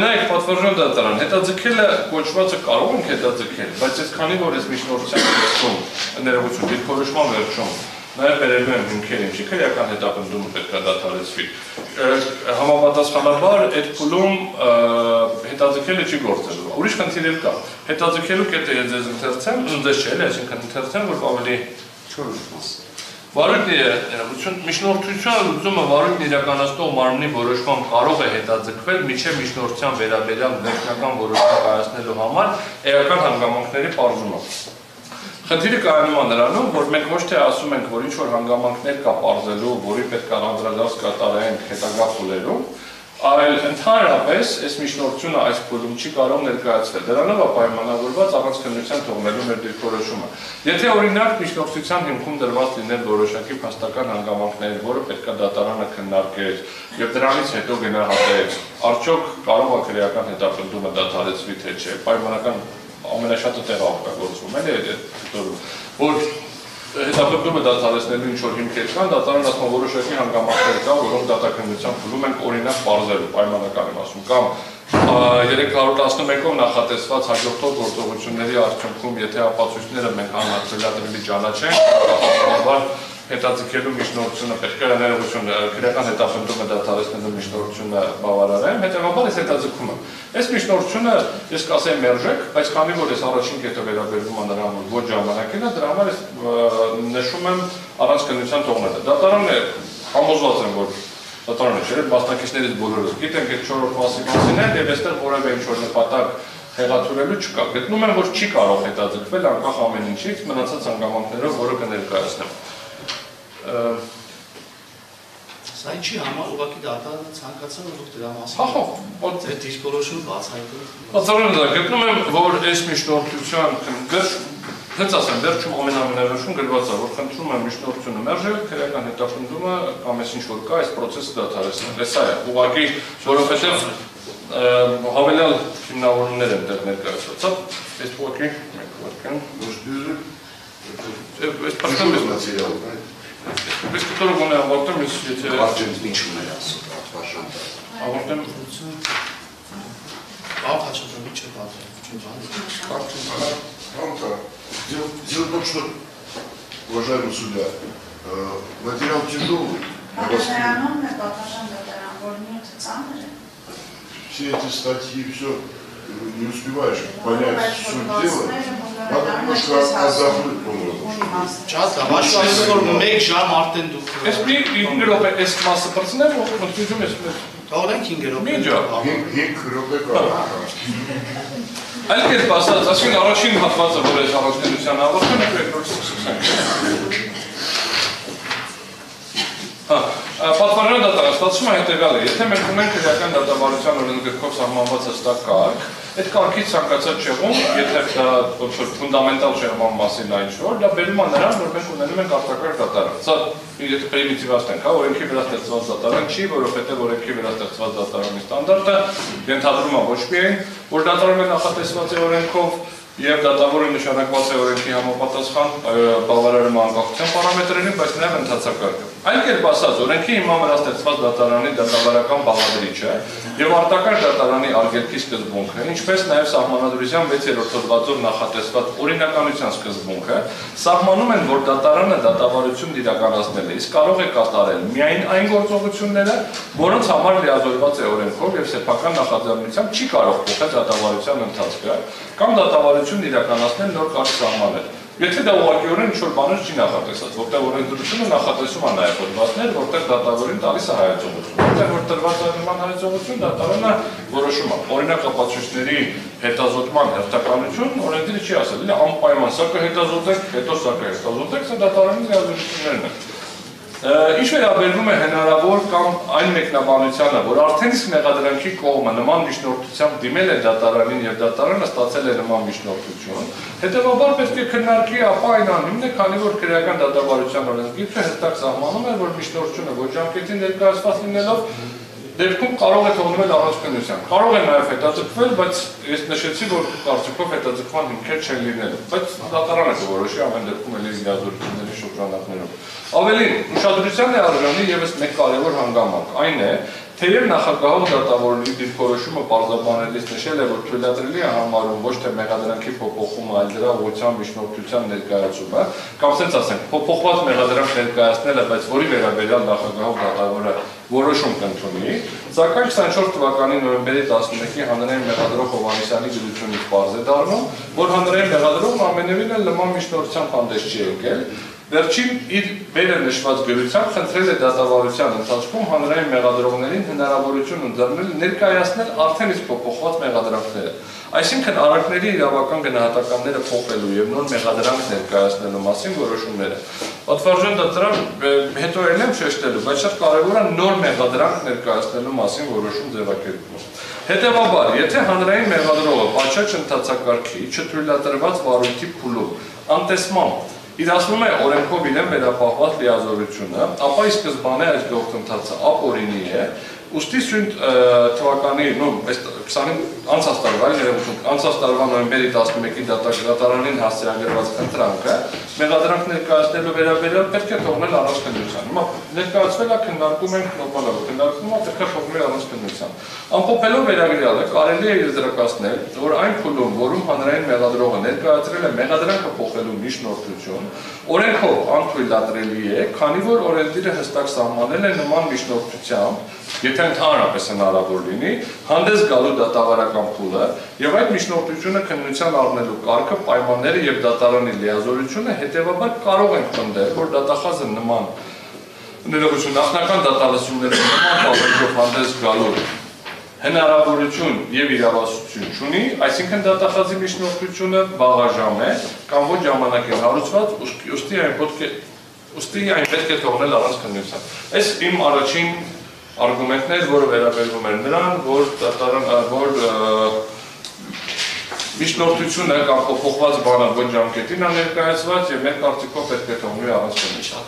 Նայեք, Փոստվարժան դատարան, հետաձգելը կոչվածը կարող ենք հետաձգել, բայց ես քանի որ ես միջնորդության վերջում ներողություն դիրքորոշման վերջում նաև բերելու եմ հիմքեր ինչի քրեական հետապնդումը պետք է դադարեցվի։ Համապատասխանաբար այդ փուլում հետաձգելը չի գործելու։ Ուրիշ խնդիր էլ կա։ Հետաձգելու կետը ես ձեզ ընթերցեմ, ձեզ չէ, այսինքն ընթերցեմ, որ ավելի միջնորդության լուծումը վարույթն իրականացնող մարմնի որոշմամբ կարող է հետաձգվել միջև միջնորդության վերաբերյալ վերջնական որոշում կայացնելու համար էական հանգամանքների պարզումով։ Խնդիրը կայանում է նրանում, որ մենք ոչ թե ասում ենք, որ ինչ-որ հանգամանքներ կա պարզելու, որի պետք է անդրադարձ կատարենք հետագա փուլերում, այլ ընդհանրապես այս միջնորդությունը այս փուլում չի կարող ներկայացվել։ Դրանով է պայմանավորված առանց քննության թողնելու մեր դիրքորոշումը։ Եթե օրինակ միջնորդության հիմքում դրված լիներ որոշակի փաստական հանգամանքներ, որը պետք է դատարանը քննարկեր եւ դրանից հետո գնահատեր, արդյոք կարող է քրեական հետապնդումը դադարեցվի թե չէ, պայմանական ամենաշատը տեղը օգտագործվում է, որ հետապնդումը դադարեցնելու ինչ-որ հիմքեր կան, դատարանը ասում որոշակի հանգամանքներ կան, որոնք դատաքննության փուլում ենք օրինակ պարզելու, պայմանական եմ ասում, կամ 311-ով նախատեսված հաջորդող գործողությունների արդյունքում, եթե ապացույցները մենք հանրացրելադրելի ճանաչենք, հետաձգելու միջնորդությունը պետք է ներողություն քրեական հետապնդումը դադարեցնելու միջնորդությունը բավարարեմ, հետևաբար ես հետաձգում եմ։ Այս միջնորդությունը ես կասեմ մերժեք, բայց քանի որ ես առաջին կետը վերաբերվում եմ նրան, որ ոչ ժամանակին է, դրա համար ես նշում եմ առանց քննության թողնելը։ Դատարանը համոզված եմ, որ դատարանը չէ, մասնակիցներից բոլորը գիտենք այդ 4-րդ մասին է, եւ այստեղ որևէ ինչ-որ նպատակ հեղաթյուրելու չկա։ Գտնում եմ, որ չի կարող հետաձգվել անկախ ամեն ինչից, մնացած հանգամանքներով, որը կներկայացնեմ։ Սա ինչի համար ուղղակի դատարանը ցանկացել որ դրա մասին։ Այդ դիրքորոշումը բացահայտել։ Բացառապես դա գտնում եմ, որ այս միջնորդության հենց ասեմ, վերջում ամենավերջում գրված է, որ խնդրում եմ միջնորդությունը մերժել, քրեական հետապնդումը կամ այս ինչ որ կա, այս process-ը դադարեցնել։ Սա է, ուղղակի, որովհետև հավելյալ հիմնավորումներ են դեռ ներկայացված։ Այս ուղղակի մենք ուղղակի այս պատկանում մատերիալ, Ես կտորը գոնե ավարտեմ, ես եթե... Կարճենցն ինչ ուներ ասում, պատվարժան դա։ Ավարտեմ... Ավ հաչատան, ինչ է պատվարժան, Дело в том, что, уважаемый судья, материал тяжелый. Все эти статьи, все не успеваешь понять суть дела. Надо немножко отдохнуть, по-моему. Շատ լավ, աշխարհում որ 1 ժամ արդեն դուք։ Ես մի 5 րոպե այս մասը բացնեմ, որ մտքիջում ես։ Թողնենք 5 րոպե։ Մի ջա։ 5 րոպե կա։ Այլ կերպ ասած, ասին առաջին հատվածը, որ ես առաջնության ավարտում եմ, երկրորդը սկսենք։ Պատվարժան դատարան ստացվում է հետևյալը, եթե մենք ունենք քրեական դատավարության օրենսգրքով սահմանված հստակ կարգ, այդ կարգից ցանկացած շեղում, եթե դա ֆունդամենտալ շեղման մասին այն ինչ-որ, դա բերում է նրան, որ մենք ունենում ենք արտակարգ դատարան։ Սա եթե պրիմիտիվացնենք, օրենքի վրա ստեղծված դատարան չի, որովհետև օրենքի վրա ստեղծված դատարանի ստանդարտը ենթադրում է ոչ միայն, որ դատարանը նախատեսված է օրենքով եւ դատավորը նշանակված է օրենքի համապատասխան բավարարում անկախության պարամետրերին, բայց նաեւ ընդհանրակարգը։ Այլ կերպ ասած, օրենքի հիման վրա ստեղծված դատարանի դատավարական բաղադրիչը եւ արտակարգ դատարանի արգելքի սկզբունքը, ինչպես նաեւ Սահմանադրության 6-րդ հոդվածով նախատեսված օրինականության սկզբունքը, սահմանում են, որ դատարանը դատավարություն իրականացնել է, իսկ կարող է կատարել միայն այն գործողությունները, որոնց համար լիազորված է օրենքով եւ սեփական նախաձեռնությամբ չի կարող փոխել դատավարության ընթացքը կամ դատավարություն իրականացնել նոր կարգ սահմանել։ Եթե դա ուղղակիորեն ինչ-որ բաներ չի նախատեսած, որտեղ օրենսդրությունը նախատեսում է նաև հոդվածներ, որտեղ դատավորին տալիս է հայացողություն, որտեղ որ տրված է նման հայացողություն, դատարանը որոշում է։ Օրինակ ապացույցների հետազոտման հերթականություն օրենսդիրը չի ասել, անպայման սա կհետազոտեք, հետո սա կհետազոտեք, սա դատարանի լիազորություններն են։ Ինչ վերաբերվում է հնարավոր կամ այն մեկնաբանությանը, որ արդեն իսկ մեղադրանքի կողմը նման միջնորդությամբ դիմել է դատարանին եւ դատարանը ստացել է նման միջնորդություն, հետեւաբար պետք է քննարկի ապա այն անունն է, քանի որ քրեական դատավարության օրենսգիրքը հստակ սահմանում է, որ միջնորդությունը ոչ անկետին ներկայացված լինելով դեպքում կարող է թողնել առանց քննության։ Կարող է նաև հետաձգվել, բայց ես նշեցի, որ կարծիքով հետաձգման հիմքեր չեն լինելու, բայց դատարանը կորոշի ամեն դեպքում էլի իրազորությունների շրջանակներում։ Ավելին, ուշադրության է արժանի ևս մեկ կարևոր հանգամանք, այն է, թեև նախագահող դատավորի դիրքորոշումը պարզաբանելիս նշել է, որ թույլատրելի է համարում ոչ թե մեղադրանքի փոփոխումը, այլ դրա ուղղությամբ միջնորդության ներկայացումը, կամ ասենք ասենք, փոփոխված մեղադրանք ներկայացնելը, բայց որի վերաբերյալ նախագահող դատավորը որոշում կընդունի, սակայն 24 թվականի նոյեմբերի 11-ի հանրային մեղադրող Հովհաննիսյանի գրությունից պարզ է դառնում, որ հանրային մեղադրողն ամենևին էլ նման միջնորդությամբ հանդես չի եկել, վերջին իր վերը նշված գրությամբ խնդրել է դատավարության ընթացքում հանրային մեղադրողներին հնարավորություն ընձեռնել ներկայացնել արդեն իսկ փոփոխված մեղադրանքները։ Այսինքն արարքների իրավական գնահատականները փոխելու եւ նոր մեղադրանք ներկայացնելու մասին որոշումները։ Պատվարժան դատարան հետո էլ եմ շեշտելու, բայց շատ կարևոր է նոր մեղադրանք ներկայացնելու մասին որոշում ձևակերպումը։ Հետևաբար, եթե հանրային մեղադրողը պատշաճ ընթացակարգի չթույլատրված վարույթի փուլում անտեսմամբ իրացնում է օրենքով իրեն վերապահված լիազորությունը, ապա ի սկզբանե այս գործընթացը ապօրինի է, ուստի սույն թվականի, անցած տարվա նոյեմբերի 11-ի դատարանին հասցեագրված խնդրանքը մեղադրանք ներկայացնելու վերաբերյալ պետք է թողնել առանց քննության։ Հիմա ներկայացվել է քննարկում ենք նորմալով, քննարկումը պետք է թողնել առանց քննության։ Ամփոփելով վերագրյալը կարելի է եզրակացնել, որ այն փուլում, որում հանրային մեղադրողը ներկայացրել է մեղադրանքը փոխելու միջնորդություն, օրենքով անթույլատրելի է, քանի որ օրենսդիրը հստակ սահմանել է նման միջնորդությամբ, եթե ընդհանրապես հնարավոր լինի, հանդես գալու դատավարական փուլը եւ այդ միջնորդությունը քննության առնելու կարգը, պայմանները եւ դատարանի լիազորությունը հետեւաբար կարող են պնդել, որ դատախազը նման ներողություն նախնական դատալսումների նման բավարարով հանդես գալու հնարավորություն եւ իրավասություն չունի, այսինքն դատախազի միջնորդությունը բաղաժամ է կամ ոչ ժամանակ է հարուցված, ուստի այն պետք է թողնել առանց քննության։ Այս իմ առաջին արգումենտներ, որը վերաբերվում էր նրան, որ միջնորդությունը կամ փոփոխված բանը ոչ ժամկետին է ներկայացված եւ մեր կարծիքով պետք է թողնի առանց քննության։